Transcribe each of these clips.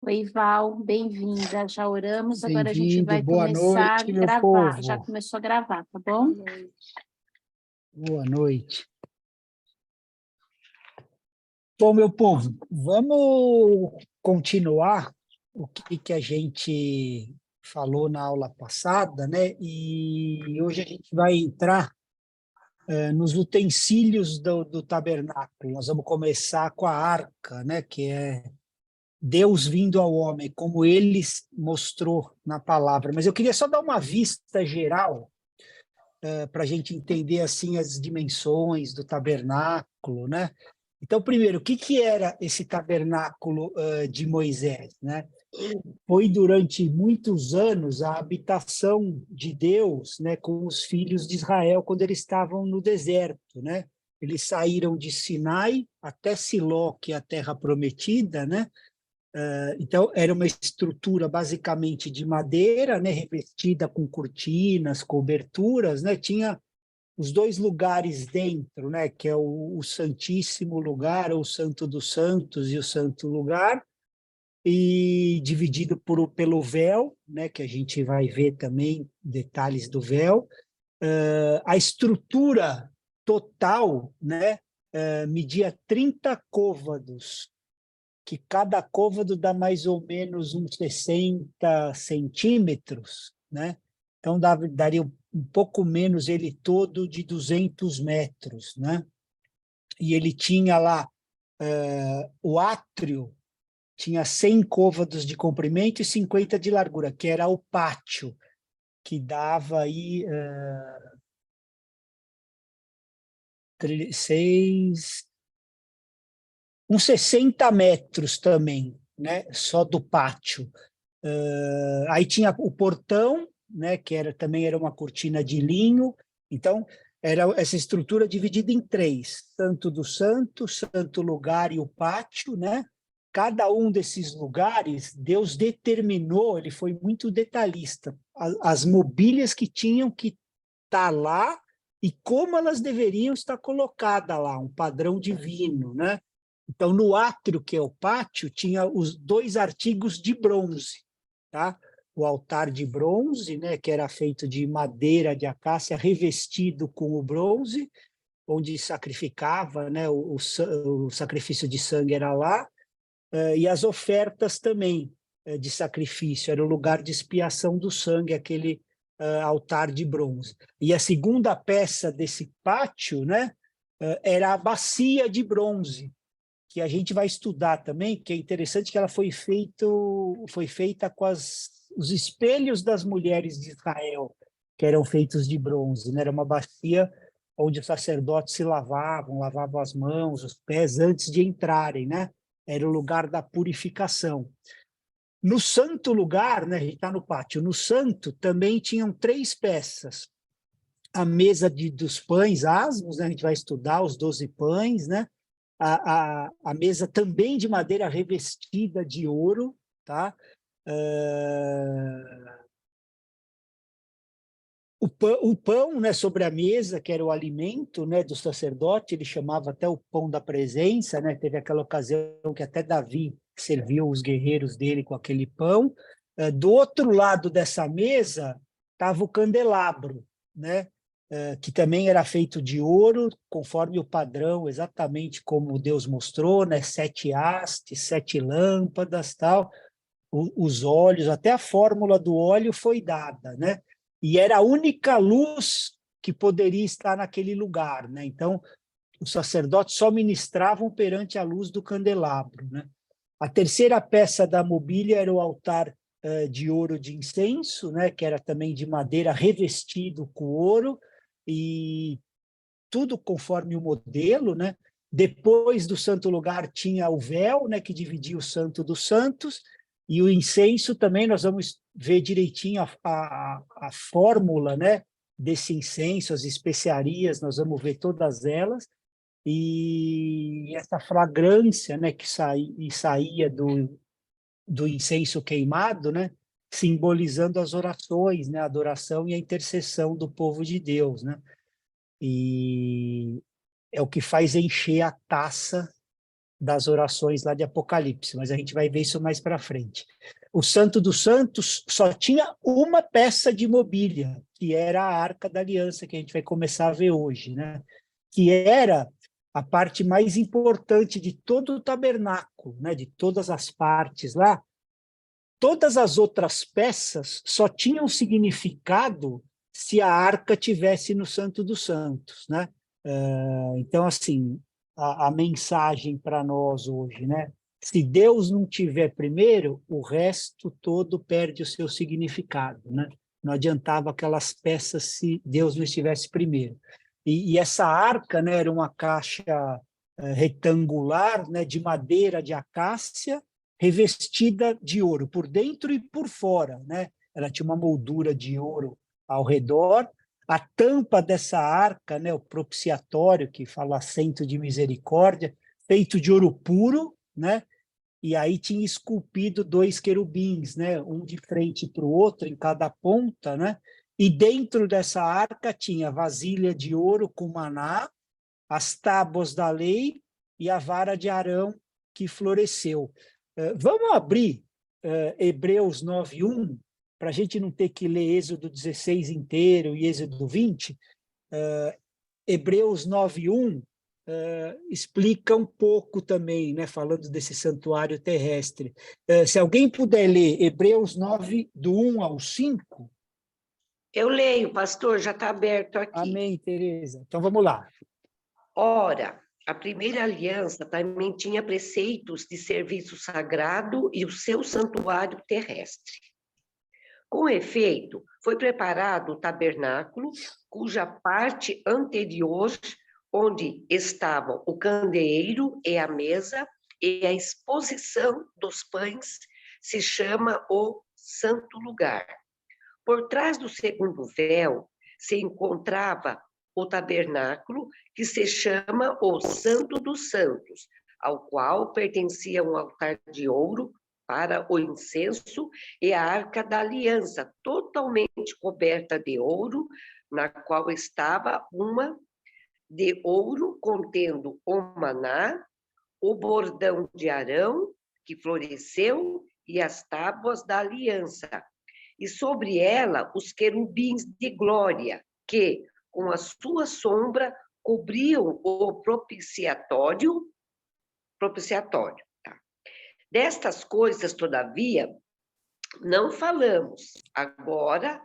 Oi, Val, bem-vinda. Já oramos, agora a gente Bem-vindo, vai boa começar a noite, meu gravar. Já povo. começou a gravar, tá bom? Boa noite. Bom, meu povo, vamos continuar o que a gente falou na aula passada, né? E hoje a gente vai entrar nos utensílios do tabernáculo. Nós vamos começar com a arca, né? Que é Deus vindo ao homem, como ele mostrou na palavra. Mas eu queria só dar uma vista geral para a gente entender assim as dimensões do tabernáculo, né? Então, primeiro, o que era esse tabernáculo de Moisés, né? Foi durante muitos anos a habitação de Deus, né, com os filhos de Israel quando eles estavam no deserto, né? Eles saíram de Sinai até Siló, que é a terra prometida, né? Então, era uma estrutura basicamente de madeira, né, revestida com cortinas, coberturas, né? Tinha os dois lugares dentro, né, que é o Santíssimo Lugar, ou o Santo dos Santos e o Santo Lugar, e dividido pelo véu, né, que a gente vai ver também detalhes do véu. A estrutura total, né, media 30 côvados, que cada côvado dá mais ou menos uns 60 centímetros, né? Então daria um pouco menos ele todo de 200 metros, né? E ele tinha lá o átrio, tinha 100 côvados de comprimento e 50 de largura, que era o pátio, que dava aí 6, uns 60 metros também, né? Só do pátio. Aí tinha o portão, né, que também era uma cortina de linho. Então, era essa estrutura dividida em três: Santo do Santo, Santo Lugar e o pátio, né? Cada um desses lugares, Deus determinou, ele foi muito detalhista, as mobílias que tinham que estar lá e como elas deveriam estar colocadas lá, um padrão divino, né? Então, no átrio, que é o pátio, tinha os dois artigos de bronze, tá? O altar de bronze, né, que era feito de madeira de acácia, revestido com o bronze, onde sacrificava, né, o sacrifício de sangue era lá, e as ofertas também de sacrifício, era o lugar de expiação do sangue, aquele altar de bronze. E a segunda peça desse pátio, né, era a bacia de bronze, que a gente vai estudar também, que é interessante que ela foi feita com os espelhos das mulheres de Israel, que eram feitos de bronze, né? Era uma bacia onde os sacerdotes se lavavam as mãos, os pés, antes de entrarem, né? Era o lugar da purificação. No santo lugar, né, a gente está no pátio, no santo também tinham 3 peças. A mesa dos pães asmos, né, a gente vai estudar os 12 pães, né? A mesa também de madeira revestida de ouro, tá? O pão, né, sobre a mesa, que era o alimento, né, do sacerdote, ele chamava até o pão da presença, né? Teve aquela ocasião que até Davi serviu os guerreiros dele com aquele pão. Do outro lado dessa mesa estava o candelabro, né? Que também era feito de ouro, conforme o padrão, exatamente como Deus mostrou, né? 7 hastes, 7 lâmpadas, tal. Os óleos, até a fórmula do óleo foi dada, né? E era a única luz que poderia estar naquele lugar, né? Então, os sacerdotes só ministravam perante a luz do candelabro, né? A terceira peça da mobília era o altar de ouro de incenso, né? Que era também de madeira revestido com ouro, e tudo conforme o modelo, né? Depois do santo lugar tinha o véu, né, que dividia o santo dos santos, e o incenso também. Nós vamos ver direitinho a fórmula, né, desse incenso, as especiarias, nós vamos ver todas elas, e essa fragrância, né, que saía do incenso queimado, né, simbolizando as orações, né, a adoração e a intercessão do povo de Deus, né? E é o que faz encher a taça das orações lá de Apocalipse, mas a gente vai ver isso mais para frente. O Santo dos Santos só tinha uma peça de mobília, que era a Arca da Aliança, que a gente vai começar a ver hoje, né? Que era a parte mais importante de todo o tabernáculo, né? De todas as partes lá. Todas as outras peças só tinham significado se a arca tivesse no Santo dos Santos, né? Então, assim, a mensagem para nós hoje, né? Se Deus não tiver primeiro, o resto todo perde o seu significado, né? Não adiantava aquelas peças se Deus não estivesse primeiro. E essa arca, né, era uma caixa retangular, né, de madeira de acácia, revestida de ouro, por dentro e por fora, né? Ela tinha uma moldura de ouro ao redor. A tampa dessa arca, né, o propiciatório, que fala assento de misericórdia, feito de ouro puro, né? E aí tinha esculpido 2 querubins, né? Um de frente para o outro, em cada ponta, né? E dentro dessa arca tinha vasilha de ouro com maná, as tábuas da lei e a vara de Arão que floresceu. Vamos abrir Hebreus 9:1, para a gente não ter que ler Êxodo 16 inteiro e Êxodo 20. Hebreus 9:1 explica um pouco também, né, falando desse santuário terrestre. Se alguém puder ler Hebreus 9, do 1 ao 5. Eu leio, pastor, já está aberto aqui. Amém, Tereza. Então vamos lá. Ora, a primeira aliança também tinha preceitos de serviço sagrado e o seu santuário terrestre. Com efeito, foi preparado o tabernáculo, cuja parte anterior, onde estavam o candeeiro e a mesa e a exposição dos pães, se chama o Santo Lugar. Por trás do segundo véu se encontrava o tabernáculo, que se chama o Santo dos Santos, ao qual pertencia um altar de ouro para o incenso e a Arca da Aliança, totalmente coberta de ouro, na qual estava uma de ouro contendo o maná, o bordão de Arão, que floresceu, e as tábuas da aliança. E sobre ela os querubins de glória, que, com a sua sombra, cobriam o propiciatório. Tá? Destas coisas, todavia, não falamos agora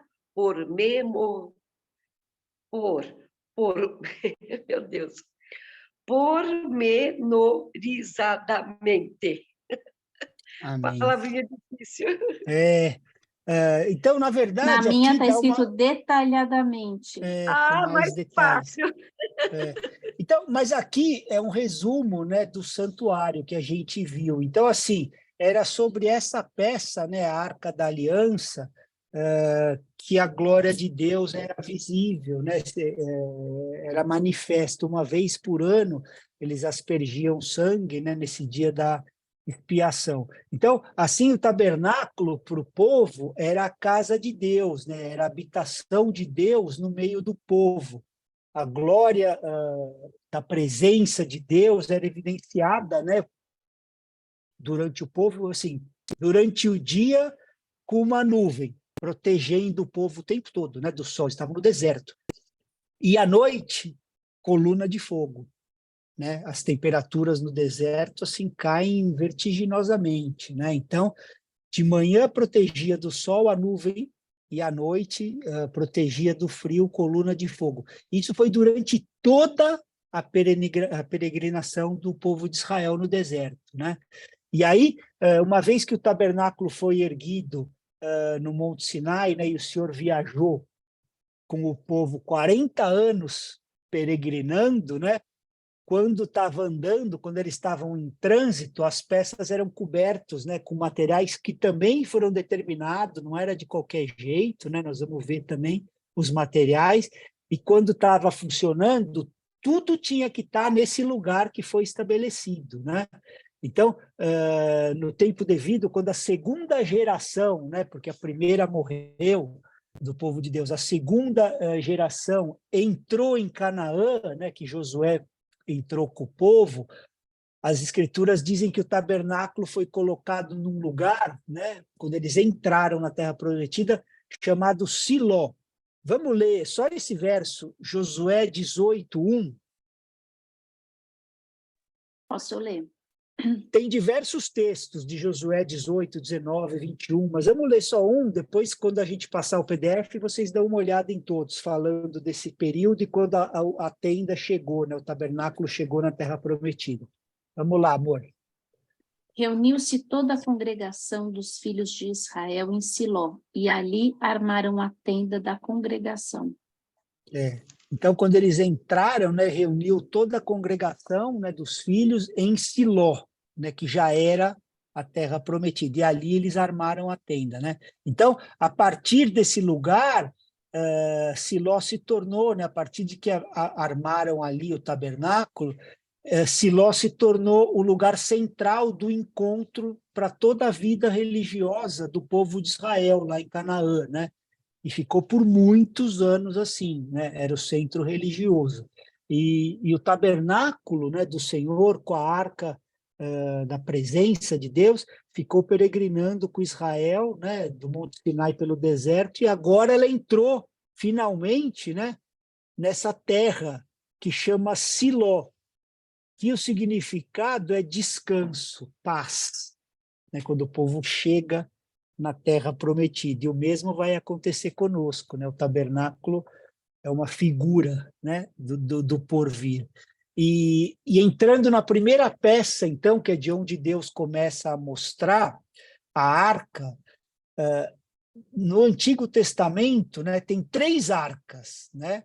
meu Deus, pormenorizadamente. Amém. Palavrinha difícil. Então, na verdade, Na minha aqui está dá escrito uma... detalhadamente. com mais mais detalhes. fácil. Então, mas aqui é um resumo, né, do santuário que a gente viu. Então, assim, era sobre essa peça, né, a Arca da Aliança, que a glória de Deus era visível, né, era manifesto. Uma vez por ano, eles aspergiam sangue, né, nesse dia da expiação. Então, assim, o tabernáculo para o povo era a casa de Deus, né, era a habitação de Deus no meio do povo. A glória da presença de Deus era evidenciada, né, durante o povo, assim, durante o dia com uma nuvem, protegendo o povo o tempo todo, né, do sol, estavam no deserto. E à noite, coluna de fogo, né? As temperaturas no deserto assim caem vertiginosamente, né? Então, de manhã protegia do sol a nuvem e à noite protegia do frio coluna de fogo. Isso foi durante toda a peregrinação do povo de Israel no deserto, né? E aí, uma vez que o tabernáculo foi erguido no Monte Sinai, né, e o Senhor viajou com o povo 40 anos peregrinando, né? Quando estava andando, quando eles estavam em trânsito, as peças eram cobertas, né, com materiais que também foram determinados, não era de qualquer jeito, né? Nós vamos ver também os materiais. E quando estava funcionando, tudo tinha que estar nesse lugar que foi estabelecido, né? Então, no tempo devido, quando a segunda geração, né, porque a primeira morreu do povo de Deus, a segunda geração entrou em Canaã, né, que Josué entrou com o povo, as escrituras dizem que o tabernáculo foi colocado num lugar, né, quando eles entraram na Terra Prometida, chamado Siló. Vamos ler só esse verso, Josué 18:1. Posso ler? Tem diversos textos de Josué 18, 19, 21, mas vamos ler só um, depois, quando a gente passar o PDF, vocês dão uma olhada em todos, falando desse período e quando a tenda chegou, né, o tabernáculo chegou na Terra Prometida. Vamos lá, amor. Reuniu-se toda a congregação dos filhos de Israel em Siló, e ali armaram a tenda da congregação. Então, quando eles entraram, né, reuniu toda a congregação, né, dos filhos em Siló, né, que já era a terra prometida, e ali eles armaram a tenda, né? Então, a partir desse lugar, Siló se tornou, né, a partir de que armaram ali o tabernáculo, Siló se tornou o lugar central do encontro para toda a vida religiosa do povo de Israel, lá em Canaã, né? E ficou por muitos anos assim, né? Era o centro religioso. E o tabernáculo, né, do Senhor, com a arca da presença de Deus, ficou peregrinando com Israel, né, do Monte Sinai pelo deserto, e agora ela entrou, finalmente, né, nessa terra que chama Siló, que o significado é descanso, paz, né, quando o povo chega na terra prometida. E o mesmo vai acontecer conosco, né? O tabernáculo é uma figura, né, do porvir. E entrando na primeira peça, então, que é de onde Deus começa a mostrar a arca, no Antigo Testamento, né, tem 3 arcas, né?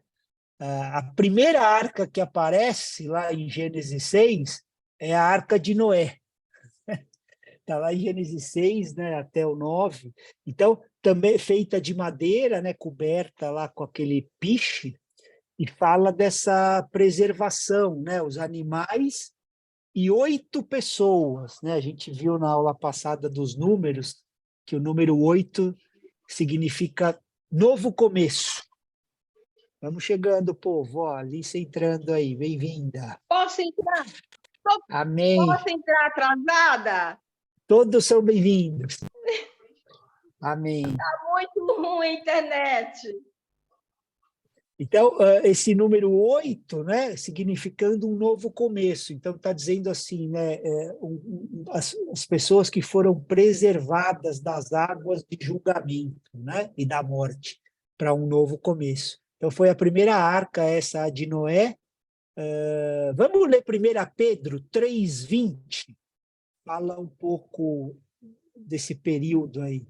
A primeira arca que aparece lá em Gênesis 6 é a arca de Noé. Está lá em Gênesis 6, né, até o 9. Então, também feita de madeira, né, coberta lá com aquele piche, e fala dessa preservação, né, os animais e 8 pessoas. Né? A gente viu na aula passada dos números que o número 8 significa novo começo. Vamos chegando, povo. Ó, Alice entrando aí, bem-vinda. Posso entrar? Amém. Posso entrar atrasada? Todos são bem-vindos. Amém. Está muito ruim a internet. Então, esse número 8, né, significando um novo começo. Então, está dizendo assim, né, as pessoas que foram preservadas das águas de julgamento, né, e da morte, para um novo começo. Então, foi a primeira arca, essa de Noé. Vamos ler 1 Pedro 3:20. Fala um pouco desse período aí.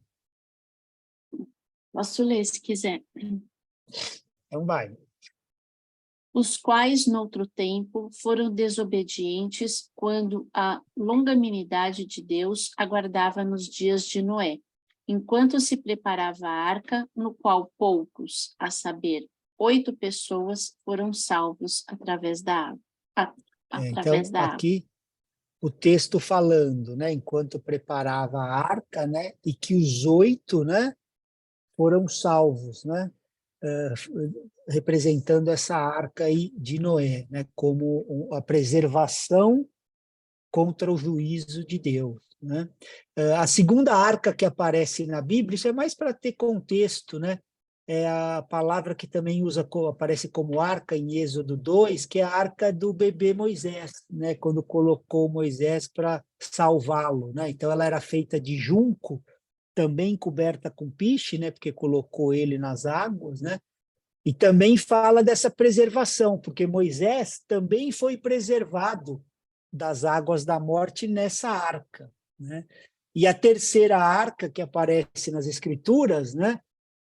Posso ler, se quiser. Então, vai. Os quais, noutro tempo, foram desobedientes quando a longanimidade de Deus aguardava nos dias de Noé, enquanto se preparava a arca, no qual poucos, a saber, 8 pessoas, foram salvos através da água. Então, aqui o texto falando, né, enquanto preparava a arca, né, e que os 8, né, foram salvos, né, representando essa arca aí de Noé, né, como a preservação contra o juízo de Deus, né. A segunda arca que aparece na Bíblia, isso é mais para ter contexto, né, é a palavra que também aparece como arca em Êxodo 2, que é a arca do bebê Moisés, né, quando colocou Moisés para salvá-lo, né. Então ela era feita de junco, também coberta com piche, né, porque colocou ele nas águas, né. E também fala dessa preservação, porque Moisés também foi preservado das águas da morte nessa arca, né. E a terceira arca que aparece nas Escrituras, né,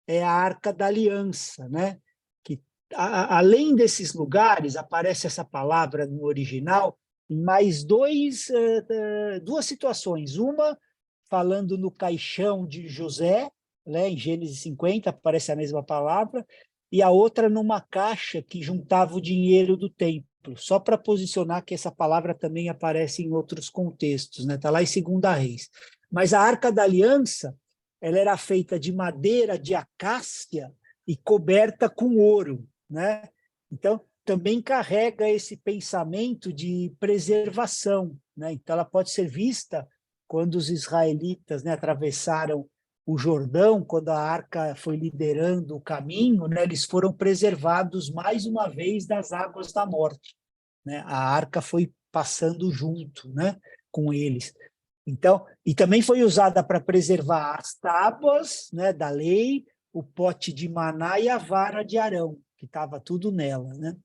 é a Arca da Aliança, né? Que, além desses lugares, aparece essa palavra no original em mais duas situações. Uma, falando no caixão de José, né? Em Gênesis 50, aparece a mesma palavra, e a outra numa caixa que juntava o dinheiro do templo, só para posicionar que essa palavra também aparece em outros contextos, né? Está lá em 2 Reis. Mas a Arca da Aliança, ela era feita de madeira de acácia e coberta com ouro, né? Então, também carrega esse pensamento de preservação, né? Então, ela pode ser vista quando os israelitas, né, atravessaram o Jordão, quando a arca foi liderando o caminho, né, eles foram preservados mais uma vez das águas da morte, né? A arca foi passando junto, né, com eles. Então, e também foi usada para preservar as tábuas, né, da lei, o pote de maná e a vara de Arão, que estava tudo nela, né?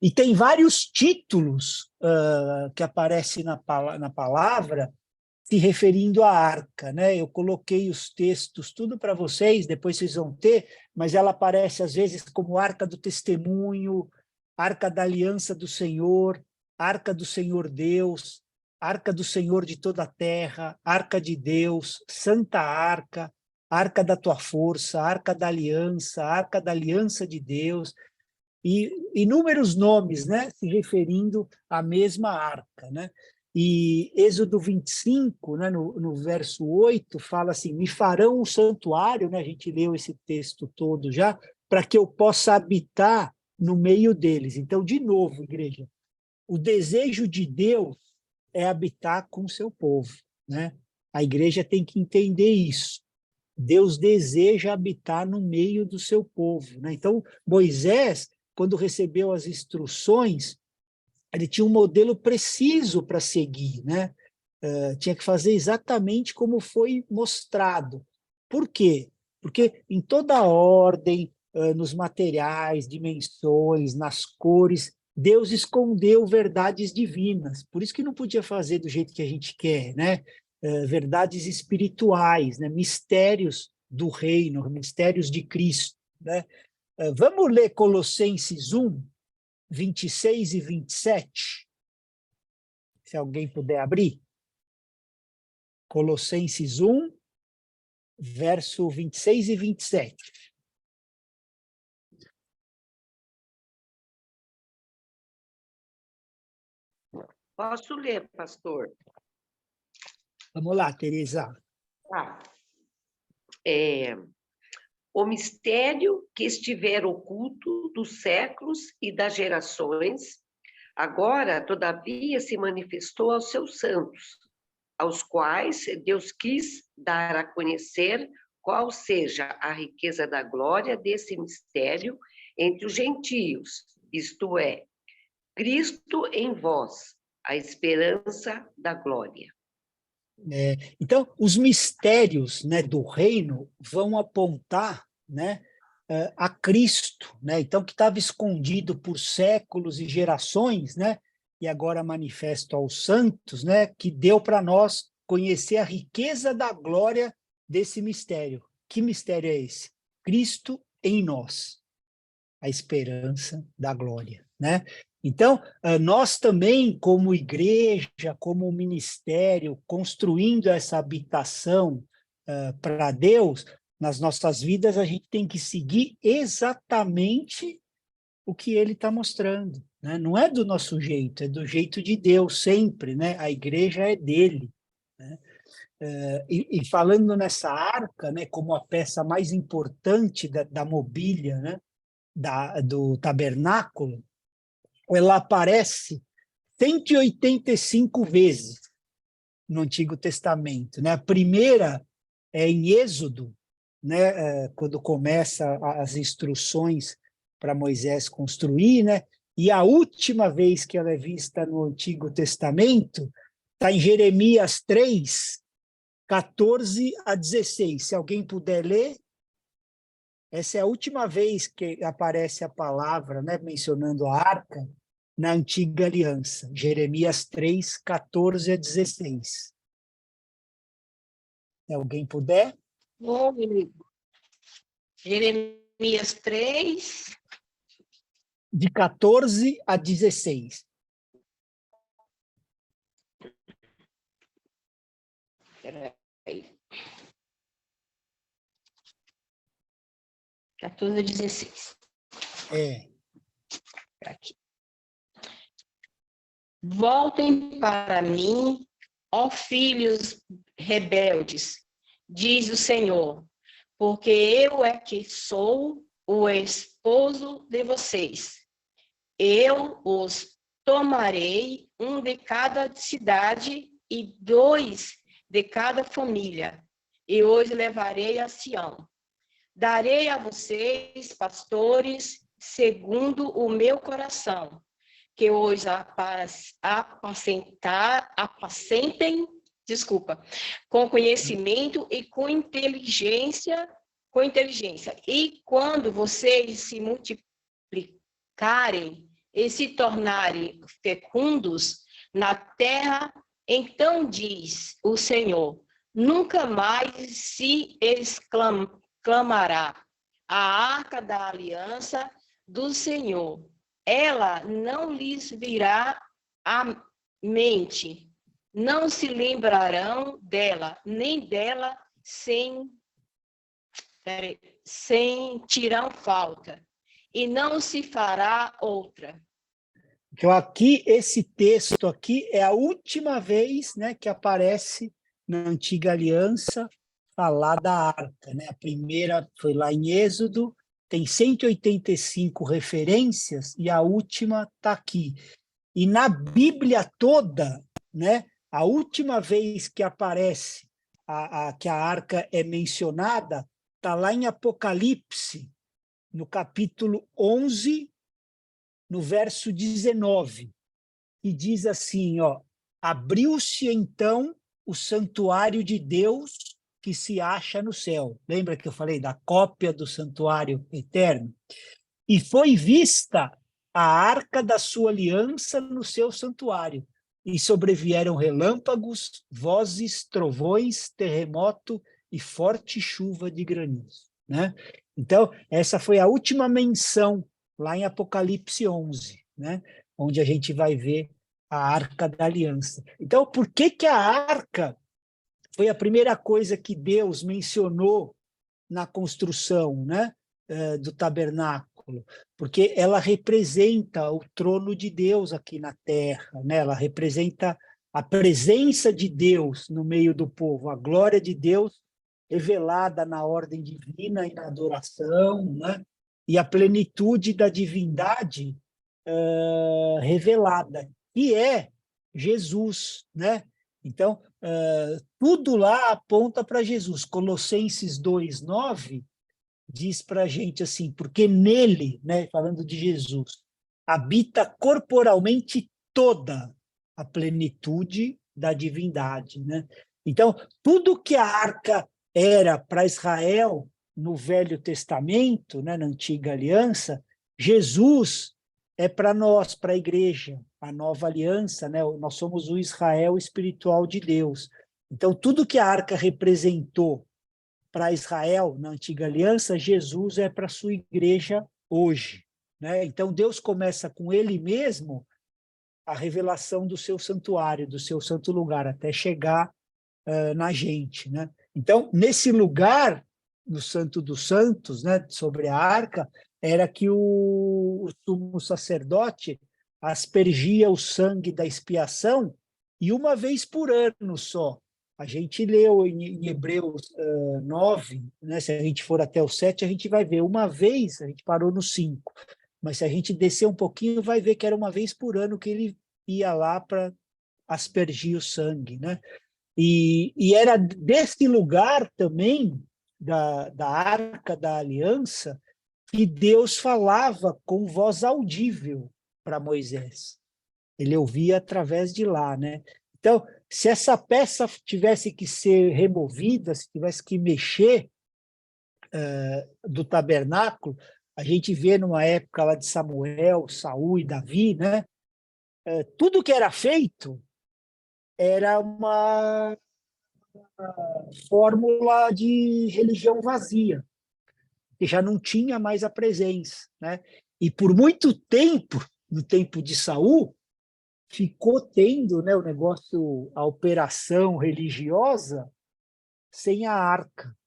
E tem vários títulos que aparecem na palavra se referindo à arca, né? Eu coloquei os textos tudo para vocês, depois vocês vão ter, mas ela aparece às vezes como Arca do Testemunho, Arca da Aliança do Senhor, Arca do Senhor Deus, Arca do Senhor de toda a terra, Arca de Deus, Santa Arca, Arca da tua força, Arca da Aliança de Deus, e inúmeros nomes, né, se referindo à mesma arca, né? E Êxodo 25, né, no verso 8, fala assim, me farão um santuário, né, a gente leu esse texto todo já, para que eu possa habitar no meio deles. Então, de novo, igreja, o desejo de Deus é habitar com o seu povo, né? A igreja tem que entender isso. Deus deseja habitar no meio do seu povo, né? Então, Moisés, quando recebeu as instruções, ele tinha um modelo preciso para seguir, né? Tinha que fazer exatamente como foi mostrado. Por quê? Porque em toda a ordem, nos materiais, dimensões, nas cores, Deus escondeu verdades divinas. Por isso que não podia fazer do jeito que a gente quer, né? Verdades espirituais, né? Mistérios do reino, mistérios de Cristo, né? Vamos ler Colossenses 1, 26 e 27? Se alguém puder abrir. Colossenses 1, verso 26 e 27. Posso ler, pastor? Vamos lá, Teresa. Tá. O mistério que estiver oculto dos séculos e das gerações, agora, todavia, se manifestou aos seus santos, aos quais Deus quis dar a conhecer qual seja a riqueza da glória desse mistério entre os gentios, isto é, Cristo em vós, a esperança da glória. Então, os mistérios, né, do reino vão apontar, né, a Cristo, né? Então, que estava escondido por séculos e gerações, né? E agora manifesto aos santos, né? Que deu para nós conhecer a riqueza da glória desse mistério. Que mistério é esse? Cristo em nós, a esperança da glória, né? Então, nós também, como igreja, como ministério, construindo essa habitação para Deus, nas nossas vidas, a gente tem que seguir exatamente o que ele está mostrando, né? Não é do nosso jeito, é do jeito de Deus sempre, né? A igreja é dele, né? E falando nessa arca, né, como a peça mais importante da mobília, né, do tabernáculo, ela aparece 185 vezes no Antigo Testamento, né? A primeira é em Êxodo, né? Quando começa as instruções para Moisés construir, né? E a última vez que ela é vista no Antigo Testamento está em Jeremias 3, 14 a 16. Se alguém puder ler, essa é a última vez que aparece a palavra, né, mencionando a arca, na Antiga Aliança, Jeremias 3, 14 a 16. Se alguém puder. Ô, amigo. Jeremias 3. De 14 a 16. Peraí. 14 a 16. Aqui. Voltem para mim, ó filhos rebeldes, diz o Senhor, porque eu é que sou o esposo de vocês. eu os tomarei, um de cada cidade e 2 de cada família, e os levarei a Sião. Darei a vocês pastores segundo o meu coração, que os apacentem, com conhecimento e com inteligência. E quando vocês se multiplicarem e se tornarem fecundos na terra, então diz o Senhor, nunca mais se exclamará a arca da aliança do Senhor. Ela não lhes virá à mente, não se lembrarão dela, nem dela sentirão falta, e não se fará outra. Então, aqui, esse texto aqui é a última vez, né, que aparece na Antiga Aliança falar da arca, né? A primeira foi lá em Êxodo, tem 185 referências e a última está aqui. E na Bíblia toda, né, a última vez que aparece que a arca é mencionada está lá em Apocalipse, no capítulo 11, no verso 19, e diz assim, ó, abriu-se então o santuário de Deus que se acha no céu. Lembra que eu falei da cópia do santuário eterno? E foi vista a arca da sua aliança no seu santuário, e sobrevieram relâmpagos, vozes, trovões, terremoto e forte chuva de granizo, né? Então, essa foi a última menção lá em Apocalipse 11, né? Onde a gente vai ver a Arca da Aliança. Então, por que que a arca foi a primeira coisa que Deus mencionou na construção, né, do tabernáculo? Porque ela representa o trono de Deus aqui na terra, né? Ela representa a presença de Deus no meio do povo, a glória de Deus revelada na ordem divina e na adoração, né? E a plenitude da divindade revelada, que é Jesus, né? Então, tudo lá aponta para Jesus. Colossenses 2:9 diz para a gente assim, porque nele, né, falando de Jesus, habita corporalmente toda a plenitude da divindade, né? Então, tudo que a arca era para Israel no Velho Testamento, né, na Antiga Aliança, Jesus é para nós, para a igreja, a nova aliança, né? Nós somos o Israel espiritual de Deus. Então, tudo que a arca representou para Israel na Antiga Aliança, Jesus é para a sua igreja hoje, né? Então, Deus começa com ele mesmo a revelação do seu santuário, do seu santo lugar, até chegar na gente, né? Então, nesse lugar, no Santo dos Santos, né, sobre a arca, era que o sumo sacerdote aspergia o sangue da expiação, e uma vez por ano só. A gente leu em Hebreus 9, né, se a gente for até o 7, a gente vai ver. Uma vez, a gente parou no 5, mas se a gente descer um pouquinho, vai ver que era uma vez por ano que ele ia lá para aspergir o sangue, né? E era desse lugar também, da Arca da Aliança, que Deus falava com voz audível para Moisés. Ele ouvia através de lá, né? Então, se essa peça tivesse que ser removida, se tivesse que mexer do tabernáculo, a gente vê numa época lá de Samuel, Saul e Davi, né? Tudo que era feito era uma fórmula de religião vazia, que já não tinha mais a presença, né? E por muito tempo, no tempo de Saul, ficou tendo, né, o negócio, a operação religiosa sem a arca.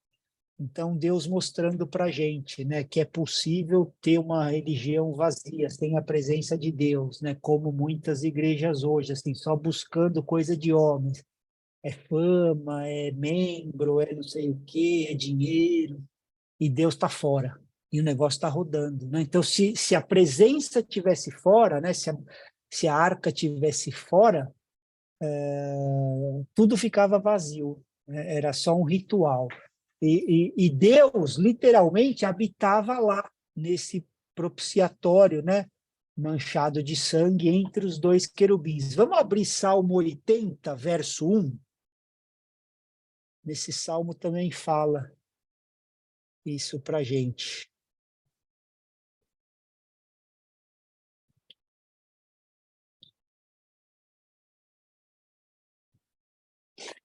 Então, Deus mostrando para a gente, né, que é possível ter uma religião vazia, sem a presença de Deus, né, como muitas igrejas hoje, assim, só buscando coisa de homens. É fama, é membro, é não sei o quê, é dinheiro, e Deus está fora, e o negócio está rodando, né? Então, se a presença tivesse fora, né? Se a arca tivesse fora, tudo ficava vazio, né? Era só um ritual. E Deus, literalmente, habitava lá, nesse propiciatório, né? Manchado de sangue entre os dois querubins. Vamos abrir Salmo 80, verso 1? Nesse salmo também fala isso para a gente.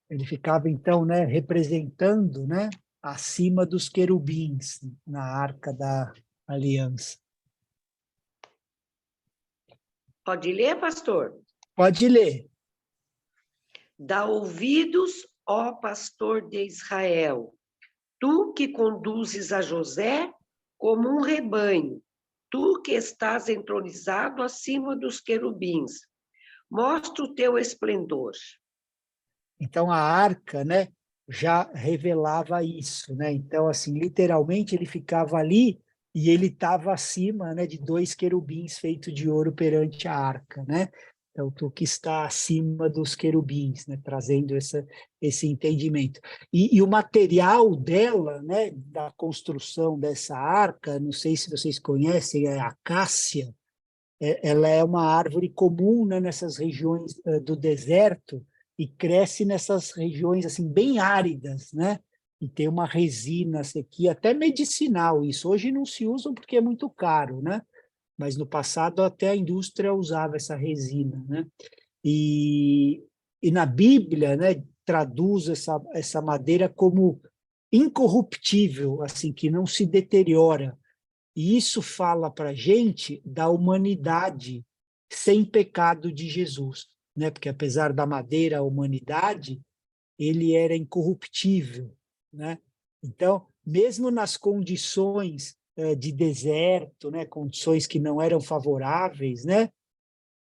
Ele ficava, então, né, representando, né, acima dos querubins na Arca da Aliança. Pode ler, pastor? Pode ler. Dá ouvidos, ó pastor de Israel, tu que conduzes a José como um rebanho, tu que estás entronizado acima dos querubins, mostra o teu esplendor. Então, a arca, né, já revelava isso, né? Então, assim, literalmente, ele ficava ali e ele estava acima, né, de dois querubins feitos de ouro perante a arca, né? Então, tu que está acima dos querubins, né, trazendo esse entendimento. E o material dela, né, da construção dessa arca, não sei se vocês conhecem, é a acácia. Ela é uma árvore comum, né, nessas regiões do deserto, e cresce nessas regiões assim bem áridas, né? E tem uma resina aqui, até medicinal isso. Hoje não se usa porque é muito caro, né? Mas no passado até a indústria usava essa resina, né? E, e na Bíblia, né, traduz essa madeira como incorruptível, assim, que não se deteriora. E isso fala para a gente da humanidade sem pecado de Jesus, né? Porque apesar da madeira, a humanidade, ele era incorruptível, né? Então, mesmo nas condições de deserto, né, condições que não eram favoráveis, né,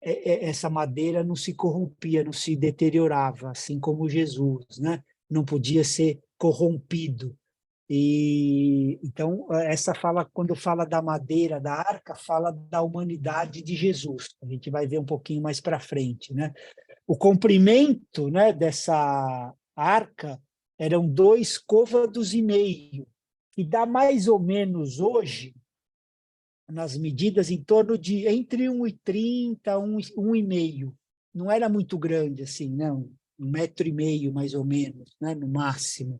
essa madeira não se corrompia, não se deteriorava, assim como Jesus, né? Não podia ser corrompido. E então essa fala, quando fala da madeira da arca, fala da humanidade de Jesus. A gente vai ver um pouquinho mais para frente, né? O comprimento, né, dessa arca eram 2,5 côvados, que dá mais ou menos hoje, nas medidas, em torno de entre 1,30 e 1,5. Não era muito grande assim, não, 1,5 metro mais ou menos, né, no máximo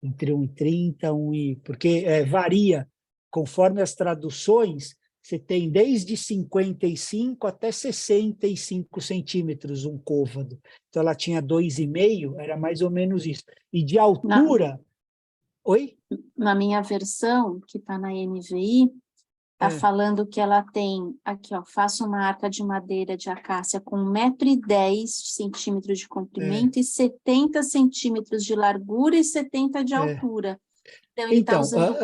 entre 1,30 porque varia conforme as traduções. Você tem desde 55 até 65 centímetros um côvado. Então ela tinha 2,5, era mais ou menos isso. E de altura, oi? Na minha versão, que está na NVI, está falando que ela tem, aqui, ó, faça uma arca de madeira de acácia com 1,10 m de comprimento e 70 centímetros de largura e 70 de altura. Então, ele está usando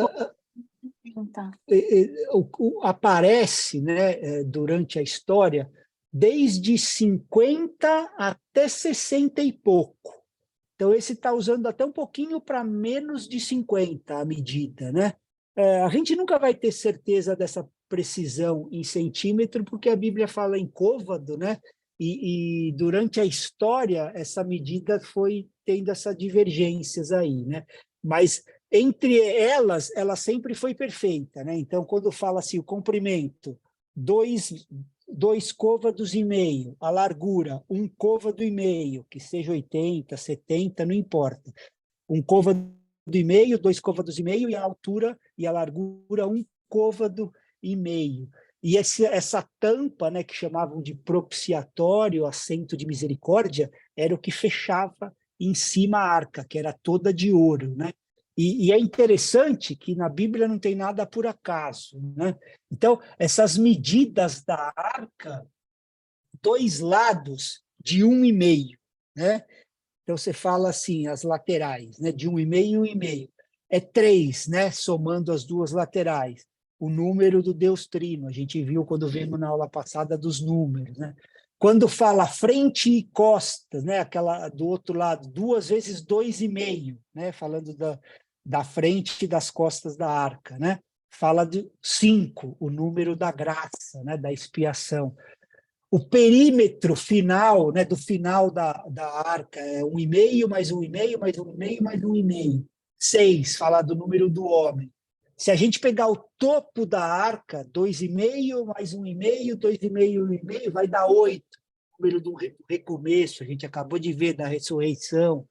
aparece, né, durante a história, desde 50 até 60 e pouco. Então, esse está usando até um pouquinho para menos de 50 a medida, né? A gente nunca vai ter certeza dessa precisão em centímetro, porque a Bíblia fala em côvado, né? E durante a história, essa medida foi tendo essas divergências aí, né? Mas entre elas, ela sempre foi perfeita, né? Então, quando fala assim, o comprimento, 2,5 côvados, a largura, 1,5 côvado, que seja 80, 70, não importa. 1,5 côvado, 2,5 côvados, e a altura e a largura, 1,5 côvado. E essa tampa, né, que chamavam de propiciatório, assento de misericórdia, era o que fechava em cima a arca, que era toda de ouro, né? E é interessante que na Bíblia não tem nada por acaso, né? Então, essas medidas da arca, 2 lados de 1,5, né? Então, você fala assim, as laterais, né? De 1,5 e 1,5. É 3, né? Somando as duas laterais. O número do Deus Trino. A gente viu quando vimos na aula passada dos números, né? Quando fala frente e costas, né? Aquela do outro lado, 2 vezes 2,5, né? Falando da frente e das costas da arca, né? fala de 5, o número da graça, né, da expiação. O perímetro final, né, do final da arca é 1,5 mais 1,5 mais 1,5 mais 1,5. 6, fala do número do homem. Se a gente pegar o topo da arca, 2,5 mais 1,5, 2,5, 1,5, vai dar 8. O número do recomeço, a gente acabou de ver da ressurreição.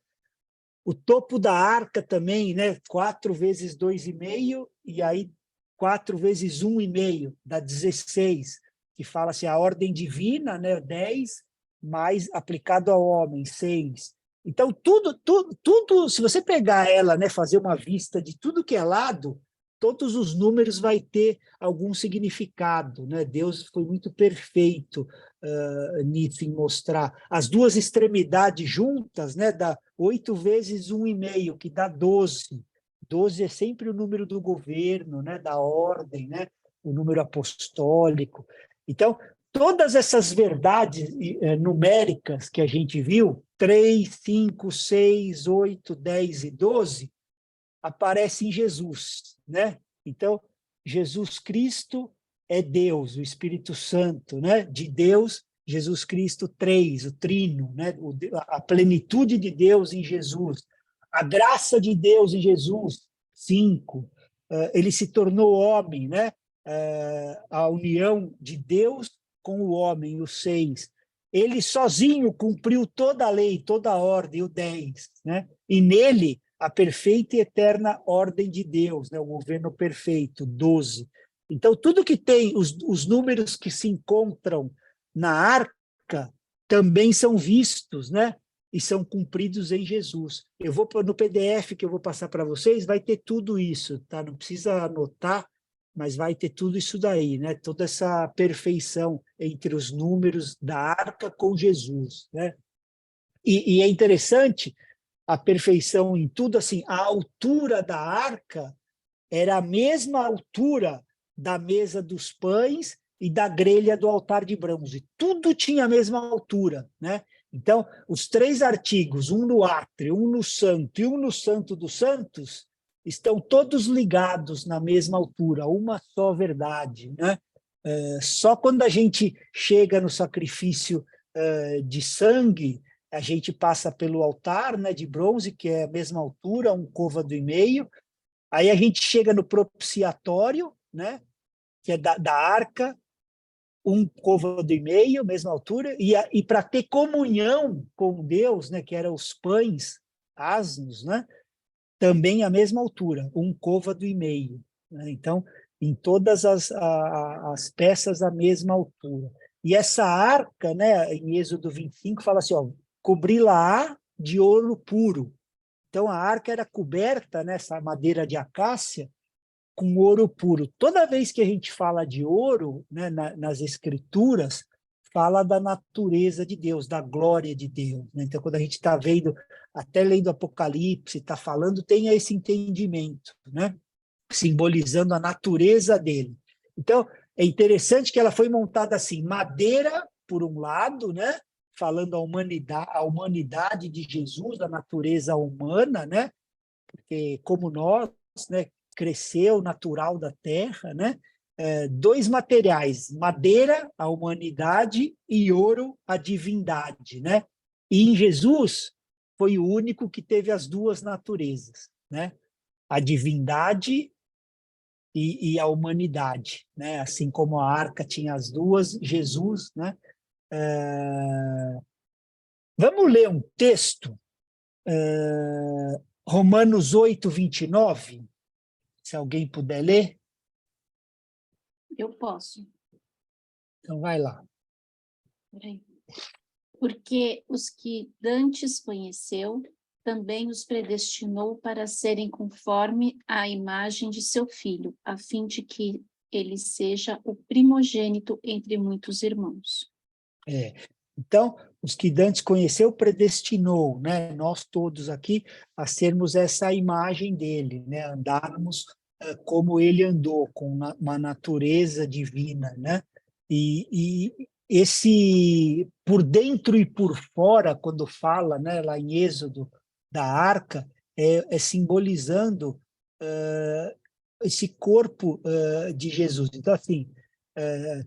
O topo da arca também, né, 4 vezes 2,5, e aí 4 vezes 1,5, dá 16, que fala assim, a ordem divina, né, 10, mais aplicado ao homem, 6. Então, tudo, se você pegar ela, né, fazer uma vista de tudo que é lado, todos os números vai ter algum significado, né? Deus foi muito perfeito nisso, em mostrar as duas extremidades juntas, né? Dá 8 vezes 1,5, que dá 12. 12 é sempre o número do governo, né? Da ordem, né? O número apostólico. Então, todas essas verdades numéricas que a gente viu, 3, 5, 6, 8, 10 e 12, aparece em Jesus, né? Então, Jesus Cristo é Deus, o Espírito Santo, né? De Deus, Jesus Cristo 3, o trino, né? A plenitude de Deus em Jesus, a graça de Deus em Jesus 5, ele se tornou homem, né? A união de Deus com o homem, o 6. Ele sozinho cumpriu toda a lei, toda a ordem, o 10, né? E nele a perfeita e eterna ordem de Deus, né? O governo perfeito, 12. Então, tudo que tem, os números que se encontram na arca, também são vistos, né? E são cumpridos em Jesus. Eu vou no PDF que eu vou passar para vocês, vai ter tudo isso, tá? Não precisa anotar, mas vai ter tudo isso daí, né? Toda essa perfeição entre os números da arca com Jesus, né? E é interessante a perfeição em tudo, assim, a altura da arca era a mesma altura da mesa dos pães e da grelha do altar de bronze. Tudo tinha a mesma altura, né? Então, os 3 artigos, um no átrio, um no santo e um no santo dos santos, estão todos ligados na mesma altura, uma só verdade, né? Só quando a gente chega no sacrifício de sangue, a gente passa pelo altar, né, de bronze, que é a mesma altura, 1 côvado e meio. Aí a gente chega no propiciatório, né, que é da arca, 1 côvado e meio, mesma altura. E para ter comunhão com Deus, né, que eram os pães, asnos, né, também a mesma altura, 1 côvado e meio. Né? Então, em todas as peças, a mesma altura. E essa arca, né, em Êxodo 25, fala assim, ó, cobri-la-á de ouro puro. Então, a arca era coberta, nessa madeira de acácia, com ouro puro. Toda vez que a gente fala de ouro, né, nas escrituras, fala da natureza de Deus, da glória de Deus. Né? Então, quando a gente está vendo, até lendo Apocalipse, está falando, tenha esse entendimento, né? Simbolizando a natureza dele. Então, é interessante que ela foi montada assim, madeira, por um lado, né? Falando a humanidade de Jesus, da natureza humana, né? Porque como nós, né, cresceu natural da terra, né? 2 materiais, madeira, a humanidade, e ouro, a divindade, né? E em Jesus foi o único que teve as 2 naturezas, né? A divindade e a humanidade, né? Assim como a arca tinha as 2, Jesus, né? Vamos ler um texto, Romanos 8, 29, se alguém puder ler. Eu posso. Então, vai lá. Peraí. Porque os que dantes conheceu, também os predestinou para serem conforme a imagem de seu filho, a fim de que ele seja o primogênito entre muitos irmãos. Então, os que dantes conheceu, predestinou, né? Nós todos aqui, a sermos essa imagem dele, né? Andarmos como ele andou, com uma natureza divina, né? E esse, por dentro e por fora, quando fala, né, lá em Êxodo, da arca, é simbolizando esse corpo de Jesus. Então, assim,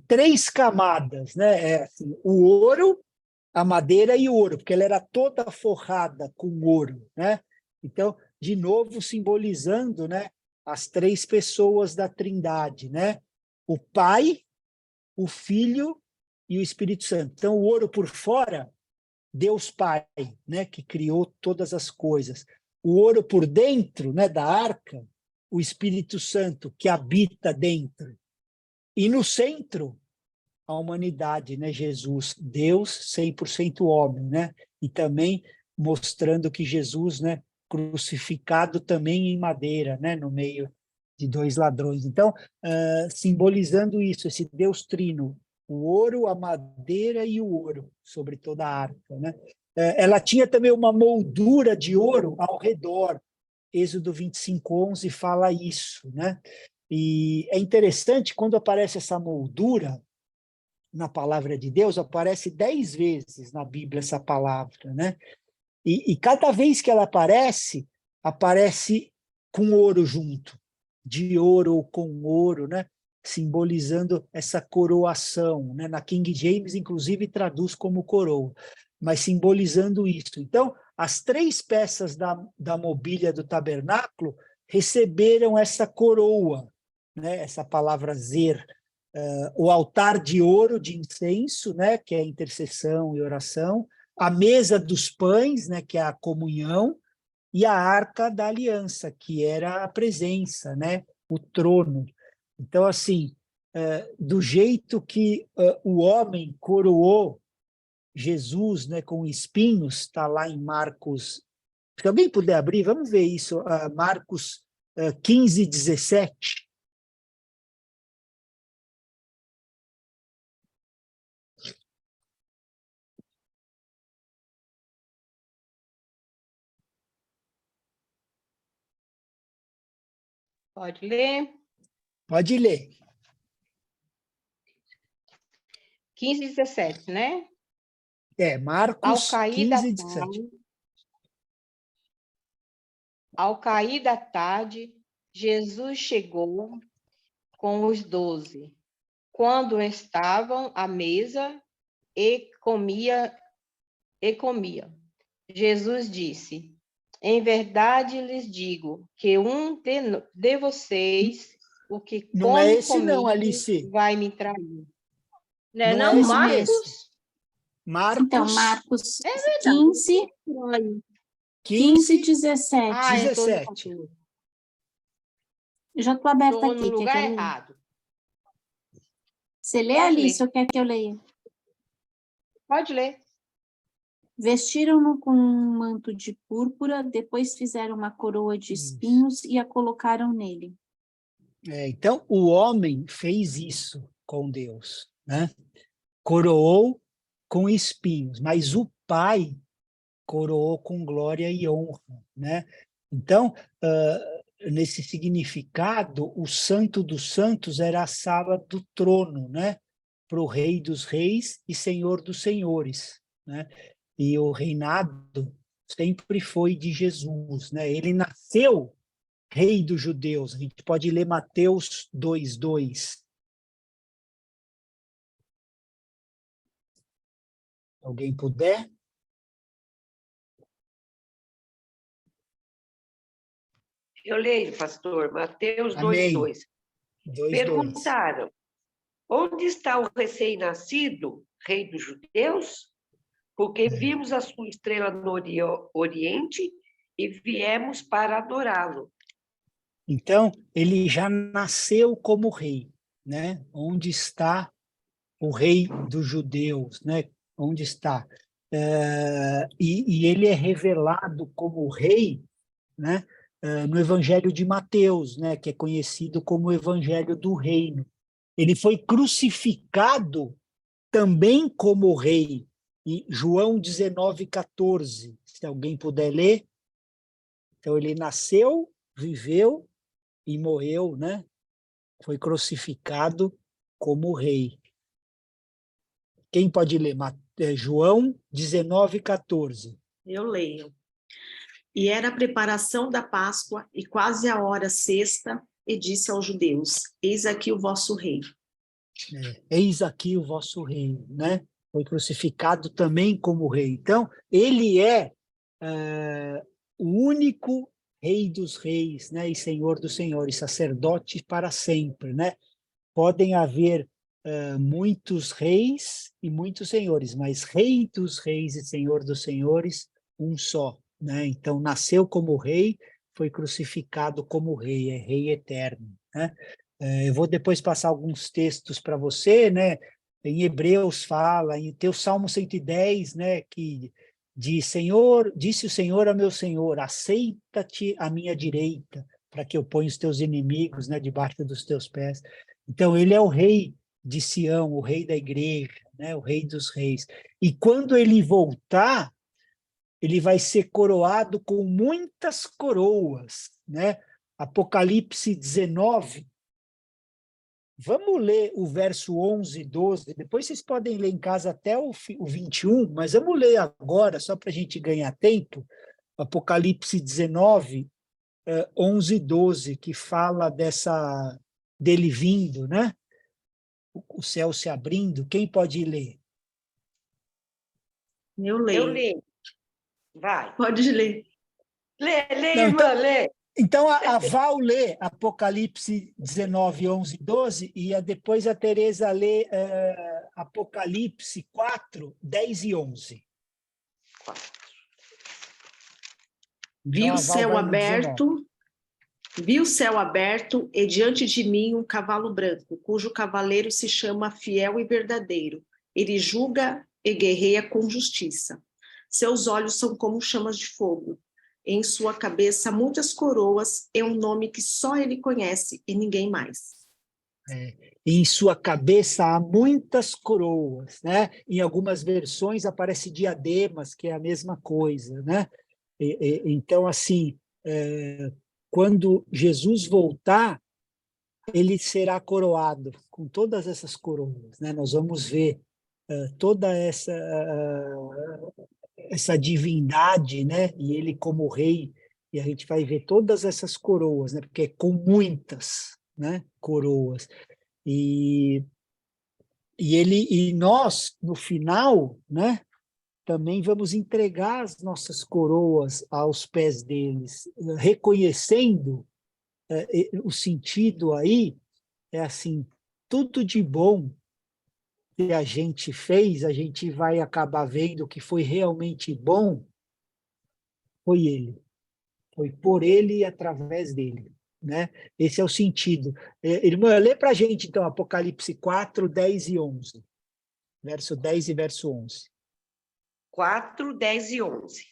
3 camadas, né? Assim, o ouro, a madeira e o ouro, porque ela era toda forrada com ouro, né? Então, de novo, simbolizando, né, as 3 pessoas da Trindade, né? O Pai, o Filho e o Espírito Santo. Então, o ouro por fora, Deus Pai, né, que criou todas as coisas. O ouro por dentro, né, da arca, o Espírito Santo que habita dentro. E no centro, a humanidade, né, Jesus, Deus 100% homem, né? E também mostrando que Jesus, né, crucificado também em madeira, né, no meio de 2 ladrões. Então, simbolizando isso, esse Deus trino, o ouro, a madeira e o ouro sobre toda a arca, né? Ela tinha também uma moldura de ouro ao redor. Êxodo 25:11 fala isso, né? E é interessante, quando aparece essa moldura na palavra de Deus, aparece 10 vezes na Bíblia essa palavra, né? E cada vez que ela aparece com ouro junto, de ouro ou com ouro, né? Simbolizando essa coroação, né? Na King James, inclusive, traduz como coroa, mas simbolizando isso. Então, as 3 peças da mobília do tabernáculo receberam essa coroa, né? Essa palavra zer, o altar de ouro de incenso, né? Que é intercessão e oração, a mesa dos pães, né, que é a comunhão, e a arca da aliança, que era a presença, né, o trono. Então, assim, do jeito que o homem coroou Jesus, né, com espinhos, está lá em Marcos. Se alguém puder abrir, vamos ver isso, Marcos 15:17. Pode ler? Pode ler. 15:17, né? Ao Marcos cair da 15:17. tarde, ao cair da tarde, Jesus chegou com os 12, quando estavam à mesa e comia. Jesus disse: Em verdade lhes digo que um de vocês, o que Não é come esse não, comigo, Alice. vai me trair. Não é Não é não, esse mesmo. Marcos? Então, Marcos Marcos É verdade. 15, 15, 15, 17. Ah, eu estou no 17. 14. Eu já estou aberta Estou aqui. no Quer que lugar eu leia? errado. Você lê, Pode Alice, ler. ou quer que eu leia? Pode ler. Vestiram-no com um manto de púrpura, depois fizeram uma coroa de espinhos e a colocaram nele. Então, o homem fez isso com Deus, né? Coroou com espinhos, mas o Pai coroou com glória e honra, né? Então, nesse significado, o Santo dos Santos era a sala do trono, né? Para o Rei dos Reis e Senhor dos Senhores, né? E o reinado sempre foi de Jesus, né? Ele nasceu Rei dos Judeus. A gente pode ler Mateus 2:2. Alguém puder? Eu leio, pastor, Mateus Amém. 2:2. 2:2. Perguntaram: onde está o recém-nascido, rei dos judeus? Porque vimos a sua estrela no Oriente e viemos para adorá-lo. Então, ele já nasceu como rei, né? Onde está o rei dos judeus, né? Onde está? E ele é revelado como rei, né? No Evangelho de Mateus, né? Que é conhecido como o Evangelho do Reino. Ele foi crucificado também como rei. E João 19:14, se alguém puder ler. Então, ele nasceu, viveu e morreu, né? Foi crucificado como rei. Quem pode ler? João 19:14. Eu leio. E era a preparação da Páscoa, e quase a hora sexta, e disse aos judeus: Eis aqui o vosso rei. Eis aqui o vosso rei, né? Foi crucificado também como rei. Então, ele é o único rei dos reis, né? E senhor dos senhores, sacerdote para sempre, né? Podem haver muitos reis e muitos senhores, mas rei dos reis e senhor dos senhores, um só, né? Então, nasceu como rei, foi crucificado como rei, é rei eterno, né? Eu vou depois passar alguns textos para você, né? Em Hebreus fala, em teu Salmo 110, né? Que diz, Senhor, disse o Senhor a meu Senhor, aceita-te à minha direita, para que eu ponha os teus inimigos, né, debaixo dos teus pés. Então, ele é o rei de Sião, o rei da igreja, né, o rei dos reis. E quando ele voltar, ele vai ser coroado com muitas coroas, né? Apocalipse 19. Vamos ler o verso 11 e 12, depois vocês podem ler em casa até o 21, mas vamos ler agora, só para a gente ganhar tempo. Apocalipse 19, 11 e 12, que fala dele vindo, né? O céu se abrindo. Quem pode ler? Eu Eu leio. leio. Vai. Pode ler. Lê, Não, irmã, lê. Então, a Val lê Apocalipse 19, 11 e 12, e depois a Tereza lê Apocalipse 4, 10 e 11. Vi Então, o a Val céu vai no 19. Vi o céu aberto e diante de mim um cavalo branco, cujo cavaleiro se chama Fiel e Verdadeiro. Ele julga e guerreia com justiça. Seus olhos são como chamas de fogo. Em sua cabeça muitas coroas e um nome que só ele conhece e ninguém mais. Em sua cabeça há muitas coroas, né? Em algumas versões aparece diademas, que é a mesma coisa, né? Então, assim, quando Jesus voltar, ele será coroado com todas essas coroas, né? Nós vamos ver toda essa divindade, né? E ele como rei, e a gente vai ver todas essas coroas, né? Porque é com muitas, né? Coroas. E nós, no final, né? Também vamos entregar as nossas coroas aos pés deles, reconhecendo o sentido aí é assim, tudo de bom que a gente fez, a gente vai acabar vendo que foi realmente bom, foi ele, foi por ele e através dele, né? Esse é o sentido. Irmã, lê para a gente, então, Apocalipse 4, 10 e 11. Verso 10 e verso 11. 4, 10 e 11.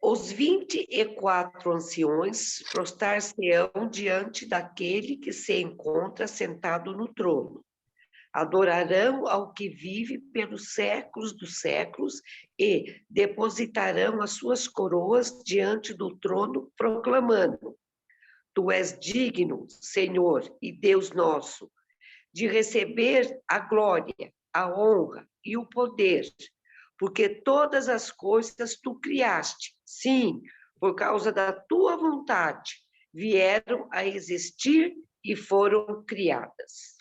Os 24 anciões prostrar-se-ão diante daquele que se encontra sentado no trono. Adorarão ao que vive pelos séculos dos séculos e depositarão as suas coroas diante do trono, proclamando: Tu és digno, Senhor e Deus nosso, de receber a glória, a honra e o poder, porque todas as coisas tu criaste, sim, por causa da tua vontade, vieram a existir e foram criadas.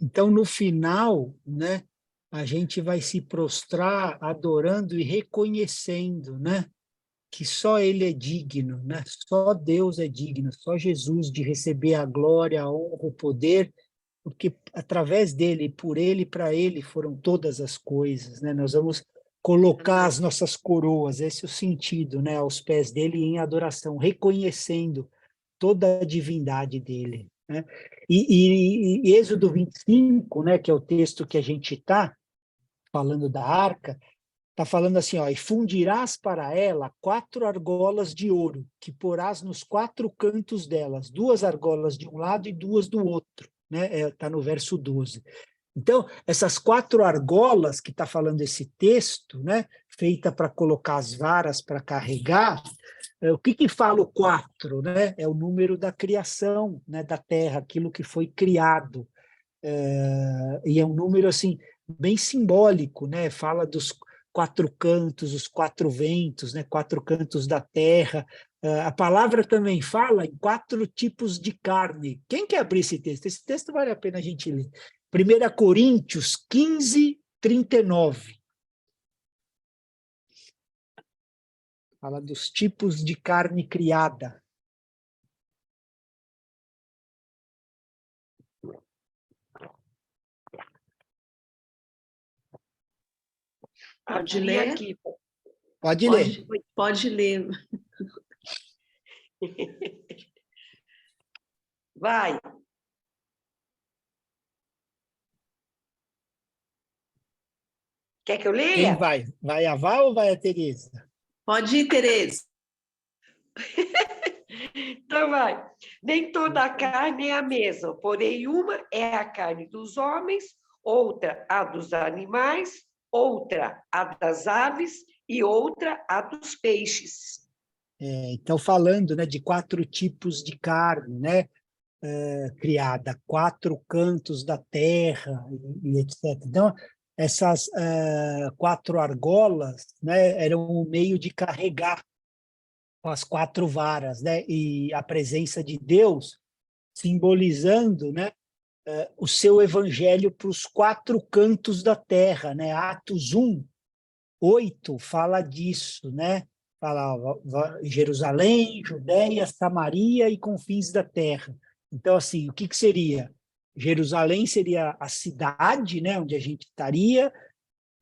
Então, no final, né, a gente vai se prostrar adorando e reconhecendo, né, que só ele é digno, né? Só Deus é digno, só Jesus de receber a glória, a honra, o poder, porque através dele, por ele e para ele foram todas as coisas, né? Nós vamos colocar as nossas coroas, esse é o sentido, né, aos pés dele em adoração, reconhecendo toda a divindade dele, né? E Êxodo 25, né, que é o texto que a gente está falando da arca, está falando assim, ó, e fundirás para ela 4 argolas de ouro, que porás nos 4 cantos delas, 2 argolas de um lado e 2 do outro, né? Está no verso 12. Então, essas 4 argolas que está falando esse texto, né, feita para colocar as varas para carregar, o que fala o 4? Né? É o número da criação, né, da terra, aquilo que foi criado. E é um número assim bem simbólico, né? Fala dos 4 cantos, os 4 ventos, né? 4 cantos da terra, A palavra também fala em 4 tipos de carne. Quem quer abrir esse texto? Esse texto vale a pena a gente ler. 1 Coríntios 15, 39. Fala dos tipos de carne criada. Pode Abri ler? aqui. Pode ler. Pode ler. Vai. Quer que eu Quem leia? vai? Vai a Val ou vai a Tereza? Pode ir, Tereza. Então vai. Nem toda a carne é a mesma, porém uma é a carne dos homens, outra a dos animais, outra a das aves e outra a dos peixes. Então, falando, né, de 4 tipos de carne, né, criada, 4 cantos da terra, e etc. Então, essas 4 argolas, né, eram o meio de carregar as 4 varas, né, e a presença de Deus simbolizando, né, o seu evangelho para os 4 cantos da terra, né? Atos 1, 8 fala disso, né? Fala Jerusalém, Judéia, Samaria e confins da terra. Então, assim, o que seria? Jerusalém seria a cidade, né, onde a gente estaria.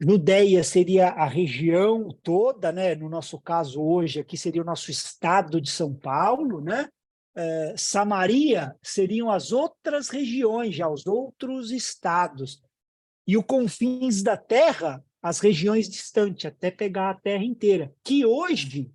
Judéia seria a região toda, né? No nosso caso hoje aqui seria o nosso estado de São Paulo, né? Samaria seriam as outras regiões, já os outros estados. E o confins da terra, as regiões distantes, até pegar a terra inteira. Que hoje,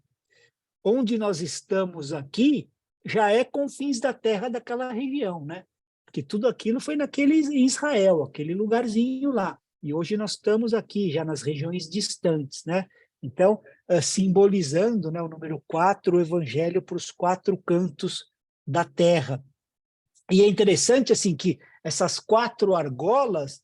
onde nós estamos aqui, já é confins da terra daquela região, né? Porque tudo aquilo foi naquele Israel, aquele lugarzinho lá. E hoje nós estamos aqui, já nas regiões distantes, né? Então, simbolizando, né, o número 4, o evangelho para os 4 cantos da terra. E é interessante, assim, que essas 4 argolas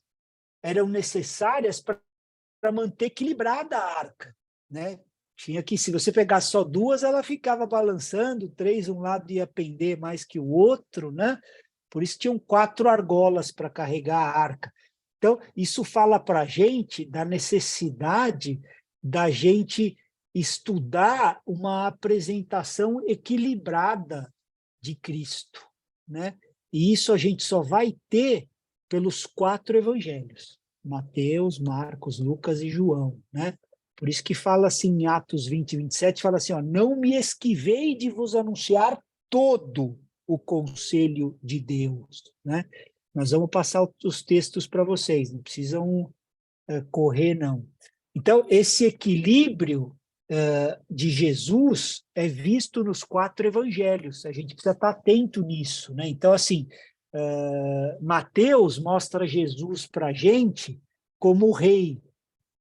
eram necessárias para manter equilibrada a arca, né? Tinha que, se você pegar só 2, ela ficava balançando, 3, um lado ia pender mais que o outro, né? Por isso tinham 4 argolas para carregar a arca. Então, isso fala para a gente da necessidade da gente estudar uma apresentação equilibrada de Cristo, né? E isso a gente só vai ter pelos 4 evangelhos, Mateus, Marcos, Lucas e João, né? Por isso que fala assim em Atos 20 e 27, fala assim, ó, não me esquivei de vos anunciar todo o conselho de Deus, né? Nós vamos passar os textos para vocês, não precisam correr, não. Então, esse equilíbrio de Jesus é visto nos 4 evangelhos, a gente precisa estar atento nisso, né? Então, assim, Mateus mostra Jesus para a gente como o rei,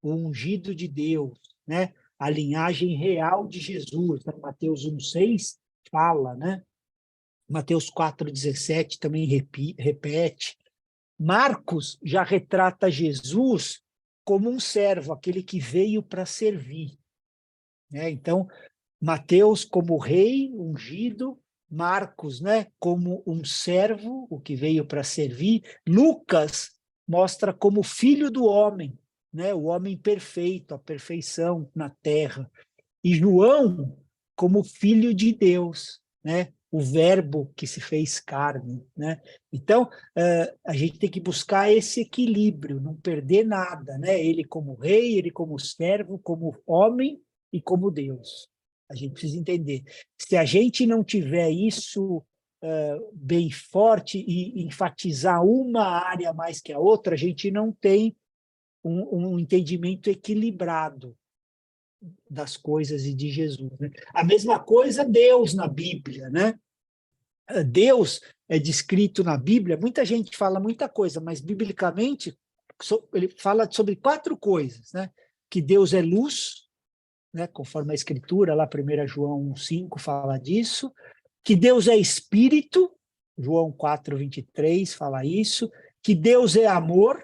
o ungido de Deus, né? A linhagem real de Jesus, né? Mateus 1,6 fala, né? Mateus 4,17 também repete. Marcos já retrata Jesus como um servo, aquele que veio para servir, né? Então, Mateus como rei ungido, Marcos, né, como um servo, o que veio para servir. Lucas mostra como filho do homem, né, o homem perfeito, a perfeição na terra. E João como filho de Deus, né, o verbo que se fez carne, né? Então, a gente tem que buscar esse equilíbrio, não perder nada, né? Ele como rei, ele como servo, como homem e como Deus. A gente precisa entender. Se a gente não tiver isso bem forte e enfatizar uma área mais que a outra, a gente não tem um entendimento equilibrado das coisas e de Jesus, né? A mesma coisa Deus na Bíblia, né? Deus é descrito na Bíblia, muita gente fala muita coisa, mas biblicamente ele fala sobre 4 coisas, né? Que Deus é luz, né, conforme a Escritura, lá 1 João 1,5 fala disso, que Deus é Espírito, João 4,23 fala isso, que Deus é amor,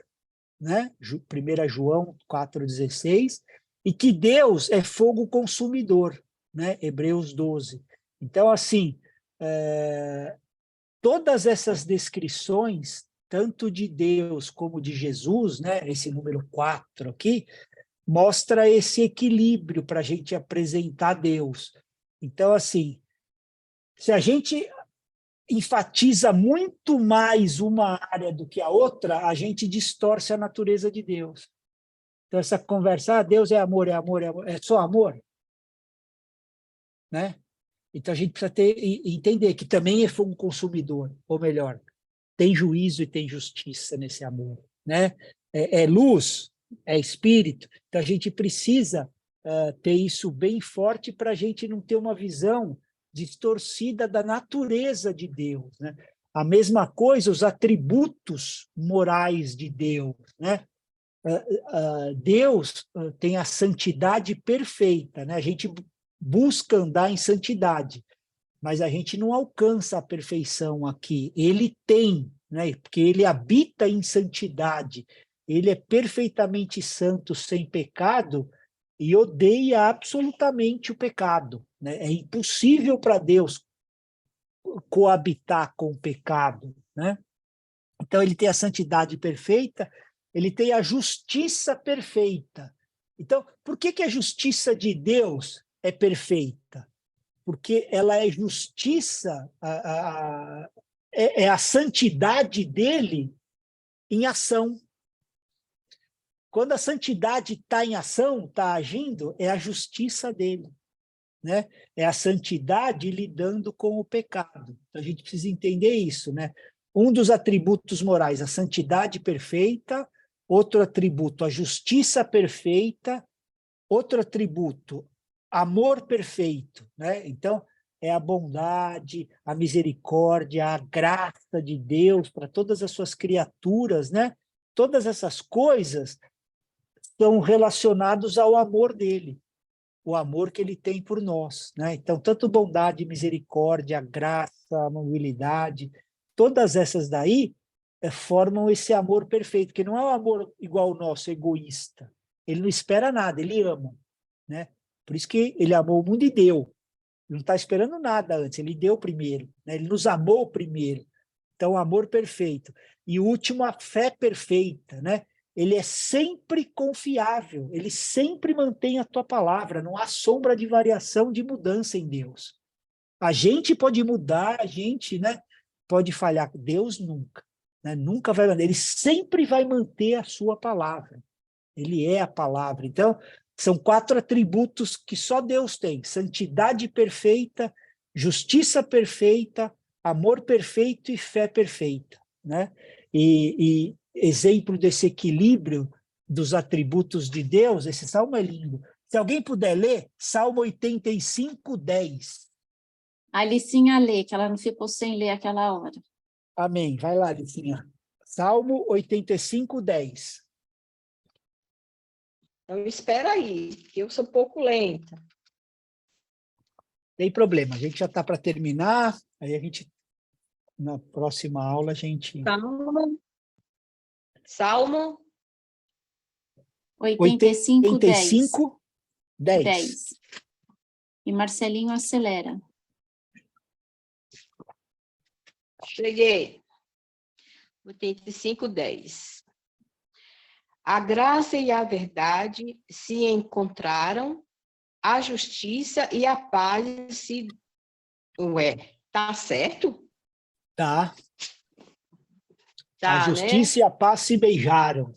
né, 1 João 4,16, e que Deus é fogo consumidor, né, Hebreus 12. Então, assim, todas essas descrições, tanto de Deus como de Jesus, né, esse número 4 aqui, mostra esse equilíbrio para a gente apresentar Deus. Então, assim, se a gente enfatiza muito mais uma área do que a outra, a gente distorce a natureza de Deus. Então, essa conversa, Deus é amor, é amor, é amor, é só amor? Né? Então, a gente precisa entender que também é um consumidor, ou melhor, tem juízo e tem justiça nesse amor. Né? É luz, é espírito. Então, a gente precisa ter isso bem forte para a gente não ter uma visão distorcida da natureza de Deus. Né? A mesma coisa, os atributos morais de Deus. Né? Deus tem a santidade perfeita. Né? A gente busca andar em santidade, mas a gente não alcança a perfeição aqui. Ele tem, né? Porque ele habita em santidade. Ele é perfeitamente santo, sem pecado, e odeia absolutamente o pecado. Né? É impossível para Deus coabitar com o pecado. Né? Então, ele tem a santidade perfeita, ele tem a justiça perfeita. Então, por que a justiça de Deus é perfeita? Porque ela é justiça, é a santidade dele em ação. Quando a santidade está em ação, está agindo, é a justiça dele. Né? É a santidade lidando com o pecado. Então, a gente precisa entender isso. Né? Um dos atributos morais, a santidade perfeita, outro atributo, a justiça perfeita, outro atributo, amor perfeito. Né? Então, é a bondade, a misericórdia, a graça de Deus para todas as suas criaturas. Né? Todas essas coisas estão relacionadas ao amor dele, o amor que ele tem por nós. Né? Então, tanto bondade, misericórdia, graça, amabilidade, todas essas daí formam esse amor perfeito, que não é um amor igual ao nosso, egoísta. Ele não espera nada, ele ama. Né? Por isso que ele amou o mundo e deu. Ele não está esperando nada antes, ele deu primeiro. Né? Ele nos amou primeiro. Então, amor perfeito. E o último, a fé perfeita. Né? Ele é sempre confiável, ele sempre mantém a tua palavra, não há sombra de variação, de mudança em Deus. A gente pode mudar, a gente, né, pode falhar, Deus nunca. Né? Nunca vai manter, ele sempre vai manter a sua palavra. Ele é a palavra. Então, são 4 atributos que só Deus tem: santidade perfeita, justiça perfeita, amor perfeito e fé perfeita. Né? E exemplo desse equilíbrio dos atributos de Deus, esse salmo é lindo. Se alguém puder ler, Salmo 85, 10. A Alicinha lê, que ela não ficou sem ler aquela hora. Amém. Vai lá, Alicinha. Salmo 85, 10. Então, espera aí, que eu sou um pouco lenta. Tem problema, a gente já está para terminar, aí a gente, na próxima aula, a gente... Salmo 85, 10. 10. E Marcelinho acelera. Cheguei. 85, 10. A graça e a verdade se encontraram, a justiça e a paz se... Ué, tá certo? Tá. Tá, A justiça, né? E a paz se beijaram,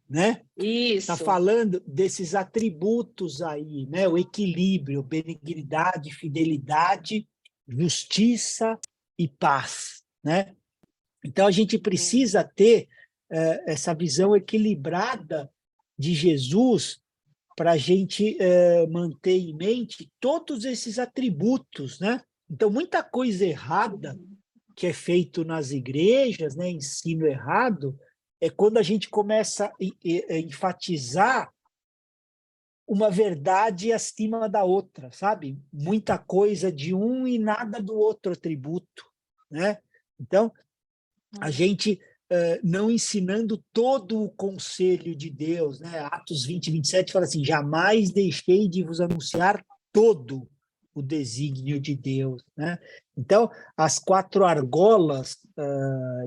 né? Isso. Está falando desses atributos aí, né? O equilíbrio, benignidade, fidelidade, justiça e paz, né? Então, a gente precisa ter essa visão equilibrada de Jesus para a gente manter em mente todos esses atributos, né? Então, muita coisa errada que é feito nas igrejas, né, ensino errado, é quando a gente começa a enfatizar uma verdade acima da outra, sabe? Muita coisa de um e nada do outro atributo, né? Então, a gente não ensinando todo o conselho de Deus, né? Atos 20, 27 fala assim: jamais deixei de vos anunciar todo o desígnio de Deus, né? Então, as 4 argolas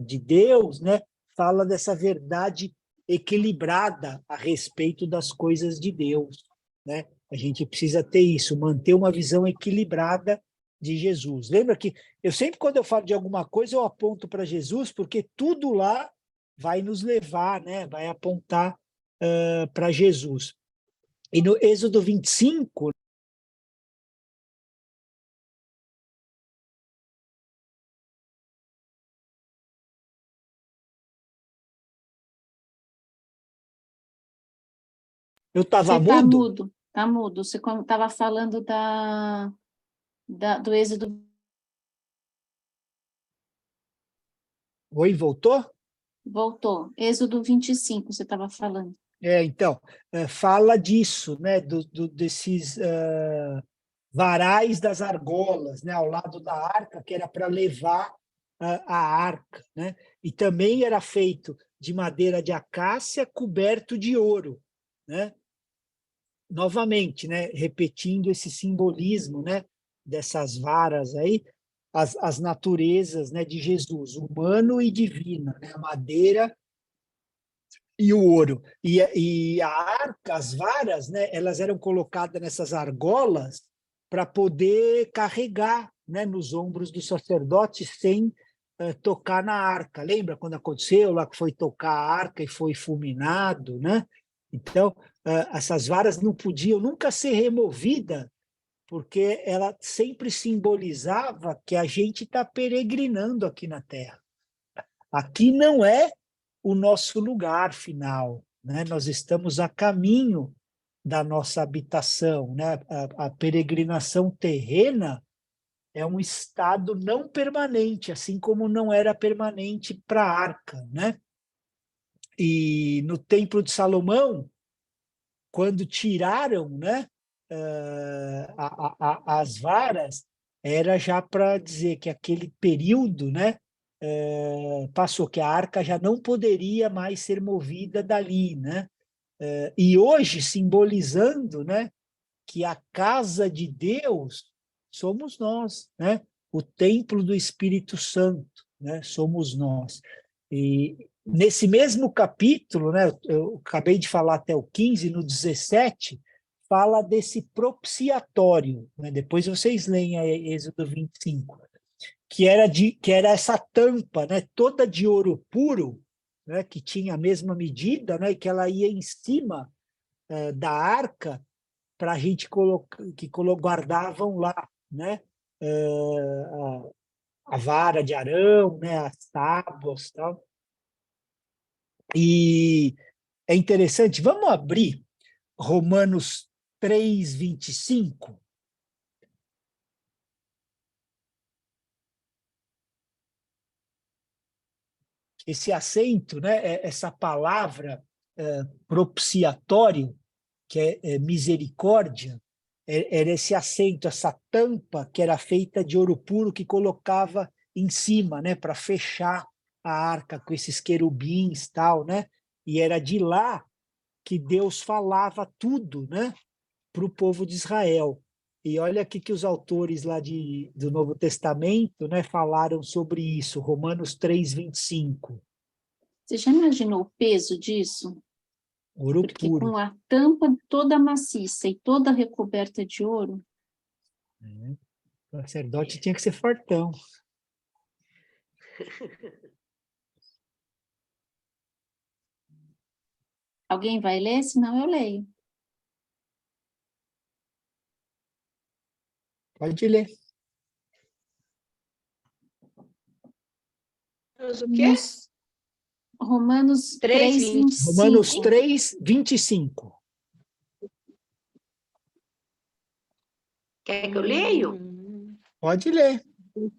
de Deus, né, fala dessa verdade equilibrada a respeito das coisas de Deus, né? A gente precisa ter isso, manter uma visão equilibrada de Jesus. Lembra que eu sempre, quando eu falo de alguma coisa, eu aponto para Jesus, porque tudo lá vai nos levar, né? Vai apontar para Jesus. E no Êxodo 25, eu estava Você está mudo? mudo, está mudo. Você estava falando do Êxodo. Oi, voltou? Voltou. Êxodo 25, você estava falando. Então, fala disso, né, desses varais das argolas, né, ao lado da arca, que era para levar a arca, né? E também era feito de madeira de acácia coberto de ouro, né? Novamente, né, repetindo esse simbolismo, né, dessas varas aí, as naturezas, né, de Jesus, humano e divina, né, a madeira e o ouro. E a arca, as varas, né, elas eram colocadas nessas argolas para poder carregar, né, nos ombros do sacerdote sem tocar na arca. Lembra quando aconteceu lá que foi tocar a arca e foi fulminado, né? Então, essas varas não podiam nunca ser removidas, porque ela sempre simbolizava que a gente está peregrinando aqui na Terra. Aqui não é o nosso lugar final, né? Nós estamos a caminho da nossa habitação, né? A peregrinação terrena é um estado não permanente, assim como não era permanente para a arca, né? E no Templo de Salomão, quando tiraram, né, as varas, era já para dizer que aquele período, né, passou, que a arca já não poderia mais ser movida dali, né? E hoje, simbolizando, né, que a casa de Deus somos nós, né? O templo do Espírito Santo, né? Somos nós. E nesse mesmo capítulo, né, eu acabei de falar até o 15, no 17, fala desse propiciatório, né? Depois vocês leem aí Êxodo 25, que era essa tampa, né, toda de ouro puro, né, que tinha a mesma medida, né, e que ela ia em cima da arca para a gente guardavam lá, né, a vara de Arão, né, as tábuas, tal. E é interessante, vamos abrir Romanos 3:25. Esse acento, né, essa palavra propiciatório, que é misericórdia, era esse acento, essa tampa que era feita de ouro puro que colocava em cima, né, para fechar a arca com esses querubins, tal, né? E era de lá que Deus falava tudo, né, para o povo de Israel. E olha aqui que os autores lá do Novo Testamento, né, falaram sobre isso, Romanos 3:25. Você já imaginou o peso disso? Ouro Porque puro. com a tampa toda maciça e toda recoberta de ouro, O sacerdote tinha que ser fortão. alguém vai ler? Senão eu leio. Pode ler. O quê? Romanos 3:25. Romanos 3:25. 3:25. Quer que eu leio? Pode ler.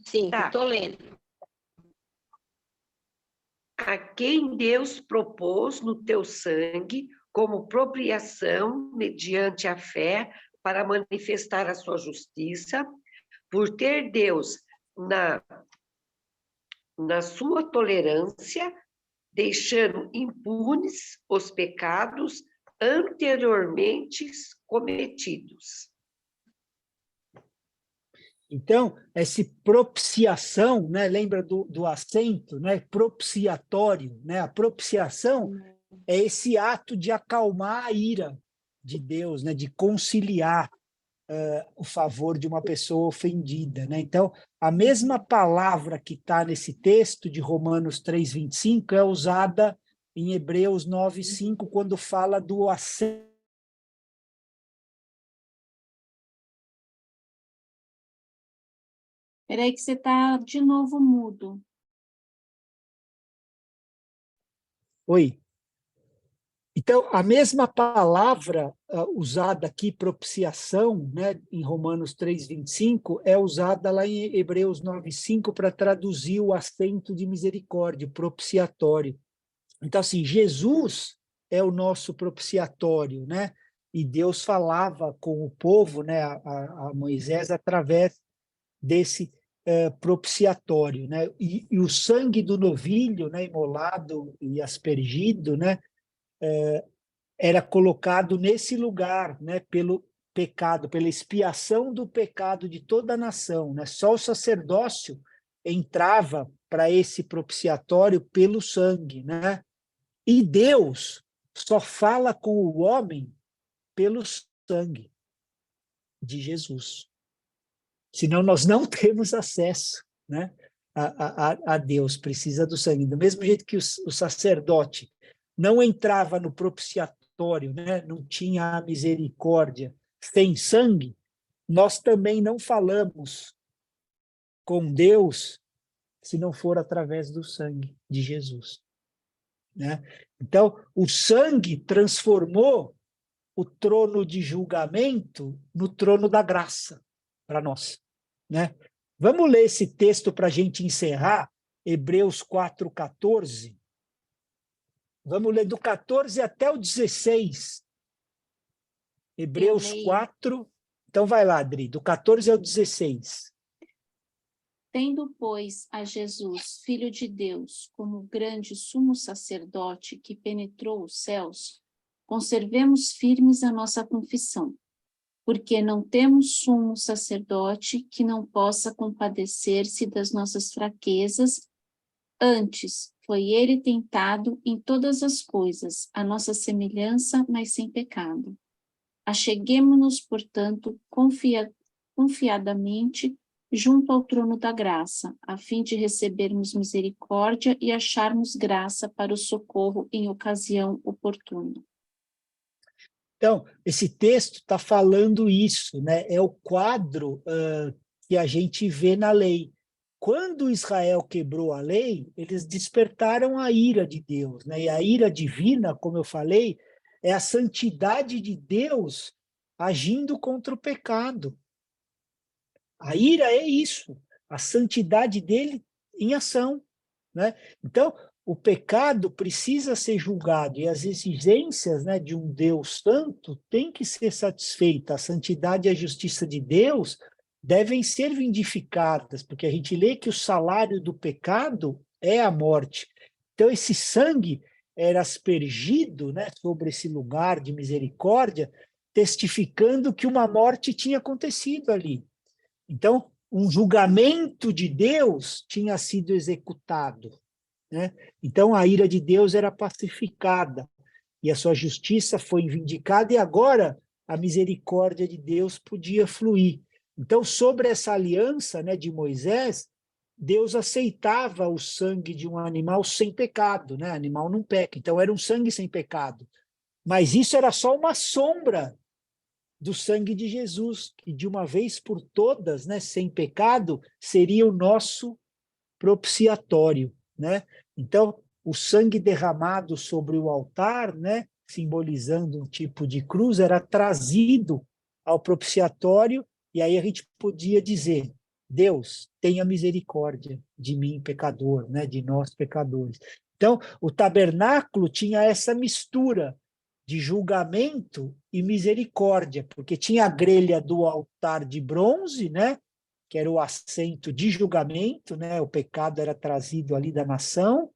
Sim, Tá. estou lendo. A quem Deus propôs no teu sangue como propriação mediante a fé para manifestar a sua justiça, por ter Deus na sua tolerância, deixando impunes os pecados anteriormente cometidos. Então, essa propiciação, né? Lembra do assento, né? Propiciatório, né? A propiciação é esse ato de acalmar a ira de Deus, né? De conciliar o favor de uma pessoa ofendida, né? Então, a mesma palavra que está nesse texto de Romanos 3:25 é usada em Hebreus 9:5 quando fala do assento. Peraí que você está de novo mudo. Oi. Então, a mesma palavra usada aqui, propiciação, né, em Romanos 3:25, é usada lá em Hebreus 9:5 para traduzir o assento de misericórdia, propiciatório. Então, assim, Jesus é o nosso propiciatório, né? E Deus falava com o povo, né, a Moisés, através desse propiciatório, né? E o sangue do novilho, né, imolado e aspergido, né, era colocado nesse lugar, né, pelo pecado, pela expiação do pecado de toda a nação, né? Só o sacerdócio entrava para esse propiciatório pelo sangue, né? E Deus só fala com o homem pelo sangue de Jesus. Senão nós não temos acesso, né, a Deus, precisa do sangue. Do mesmo jeito que o sacerdote não entrava no propiciatório, né, não tinha a misericórdia sem sangue, nós também não falamos com Deus se não for através do sangue de Jesus, né? Então, o sangue transformou o trono de julgamento no trono da graça para nós, né? Vamos ler esse texto para a gente encerrar, Hebreus 4:14. Vamos ler do 14 até o 16. Hebreus 4. Então vai lá, Adri, do 14 ao 16. Tendo, pois, a Jesus, Filho de Deus, como grande sumo sacerdote que penetrou os céus, conservemos firmes a nossa confissão, porque não temos sumo sacerdote que não possa compadecer-se das nossas fraquezas, antes foi ele tentado em todas as coisas, a nossa semelhança, mas sem pecado. Acheguemo-nos, portanto, confiadamente junto ao trono da graça, a fim de recebermos misericórdia e acharmos graça para o socorro em ocasião oportuna. Então, esse texto está falando isso, né? É o quadro que a gente vê na lei. Quando Israel quebrou a lei, eles despertaram a ira de Deus, né? E a ira divina, como eu falei, é a santidade de Deus agindo contra o pecado. A ira é isso, a santidade dele em ação, né? Então, o pecado precisa ser julgado e as exigências, né, de um Deus santo têm que ser satisfeitas. A santidade e a justiça de Deus devem ser vindicadas, porque a gente lê que o salário do pecado é a morte. Então, esse sangue era aspergido, né, sobre esse lugar de misericórdia, testificando que uma morte tinha acontecido ali. Então, um julgamento de Deus tinha sido executado, né? Então, a ira de Deus era pacificada e a sua justiça foi vindicada e agora a misericórdia de Deus podia fluir. Então, sobre essa aliança, né, de Moisés, Deus aceitava o sangue de um animal sem pecado, né? Animal não peca, então era um sangue sem pecado. Mas isso era só uma sombra do sangue de Jesus, que de uma vez por todas, né, sem pecado, seria o nosso propiciatório, né? Então, o sangue derramado sobre o altar, né, simbolizando um tipo de cruz, era trazido ao propiciatório, e aí a gente podia dizer: Deus, tenha misericórdia de mim, pecador, né, de nós pecadores. Então, o tabernáculo tinha essa mistura de julgamento e misericórdia, porque tinha a grelha do altar de bronze, né, que era o assento de julgamento, né, o pecado era trazido ali da nação,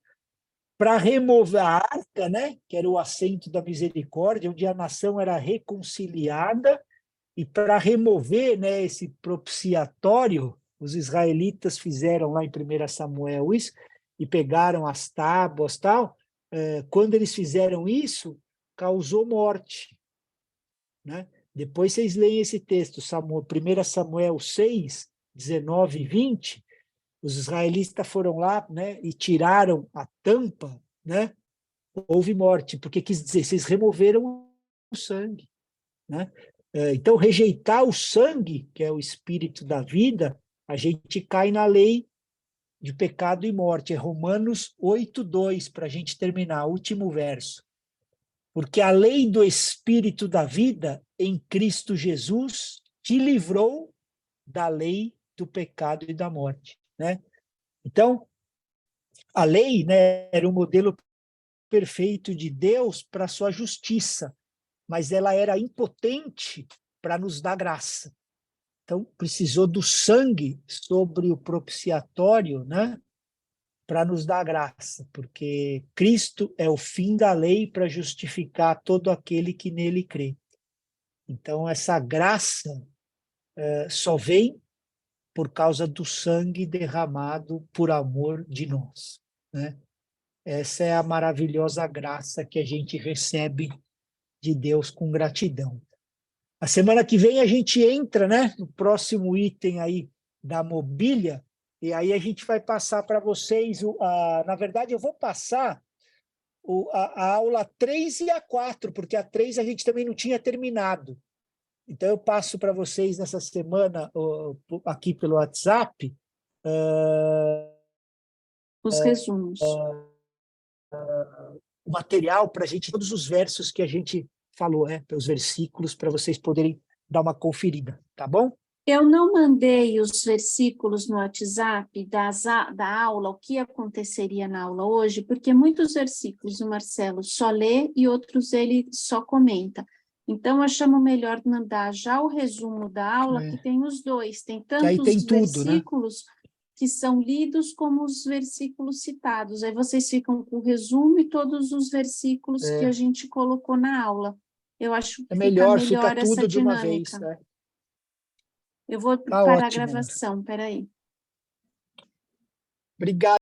para remover a arca, né, que era o assento da misericórdia, onde a nação era reconciliada, E para remover, né, esse propiciatório, os israelitas fizeram lá em 1 Samuel isso, e pegaram as tábuas, tal. Quando eles fizeram isso, causou morte, né? Depois vocês leem esse texto, 1 Samuel 6, 19 e 20, os israelitas foram lá, né, e tiraram a tampa, né? Houve morte, porque quis dizer, vocês removeram o sangue, né? Então, rejeitar o sangue, que é o espírito da vida, a gente cai na lei de pecado e morte. É Romanos 8:2, para a gente terminar, último verso. Porque a lei do espírito da vida em Cristo Jesus te livrou da lei do pecado e da morte, né? Então, a lei, né, era um modelo perfeito de Deus para a sua justiça, mas ela era impotente para nos dar graça. Então, precisou do sangue sobre o propiciatório, né, para nos dar graça, porque Cristo é o fim da lei para justificar todo aquele que nele crê. Então, essa graça só vem por causa do sangue derramado por amor de nós, né? Essa é a maravilhosa graça que a gente recebe de Deus com gratidão. A semana que vem a gente entra, né, no próximo item aí da mobília, e aí a gente vai passar para vocês, na verdade eu vou passar a aula 3 e a 4, porque a 3 a gente também não tinha terminado. Então eu passo para vocês nessa semana, aqui pelo WhatsApp, Os resumos. o material para a gente, todos os versos que a gente falou, né, os versículos, para vocês poderem dar uma conferida, tá bom? Eu não mandei os versículos no WhatsApp da aula, o que aconteceria na aula hoje, porque muitos versículos o Marcelo só lê e outros ele só comenta. Então, achamos melhor mandar já o resumo da aula, que tem os dois. Tem tanto aí tem os tudo, né? versículos que são lidos como os versículos citados. Aí vocês ficam com o resumo e todos os versículos que a gente colocou na aula. Eu acho que É melhor, fica melhor essa tudo de uma vez, dinâmica. né? Eu vou Tá parar a ótimo. gravação, peraí. Obrigado.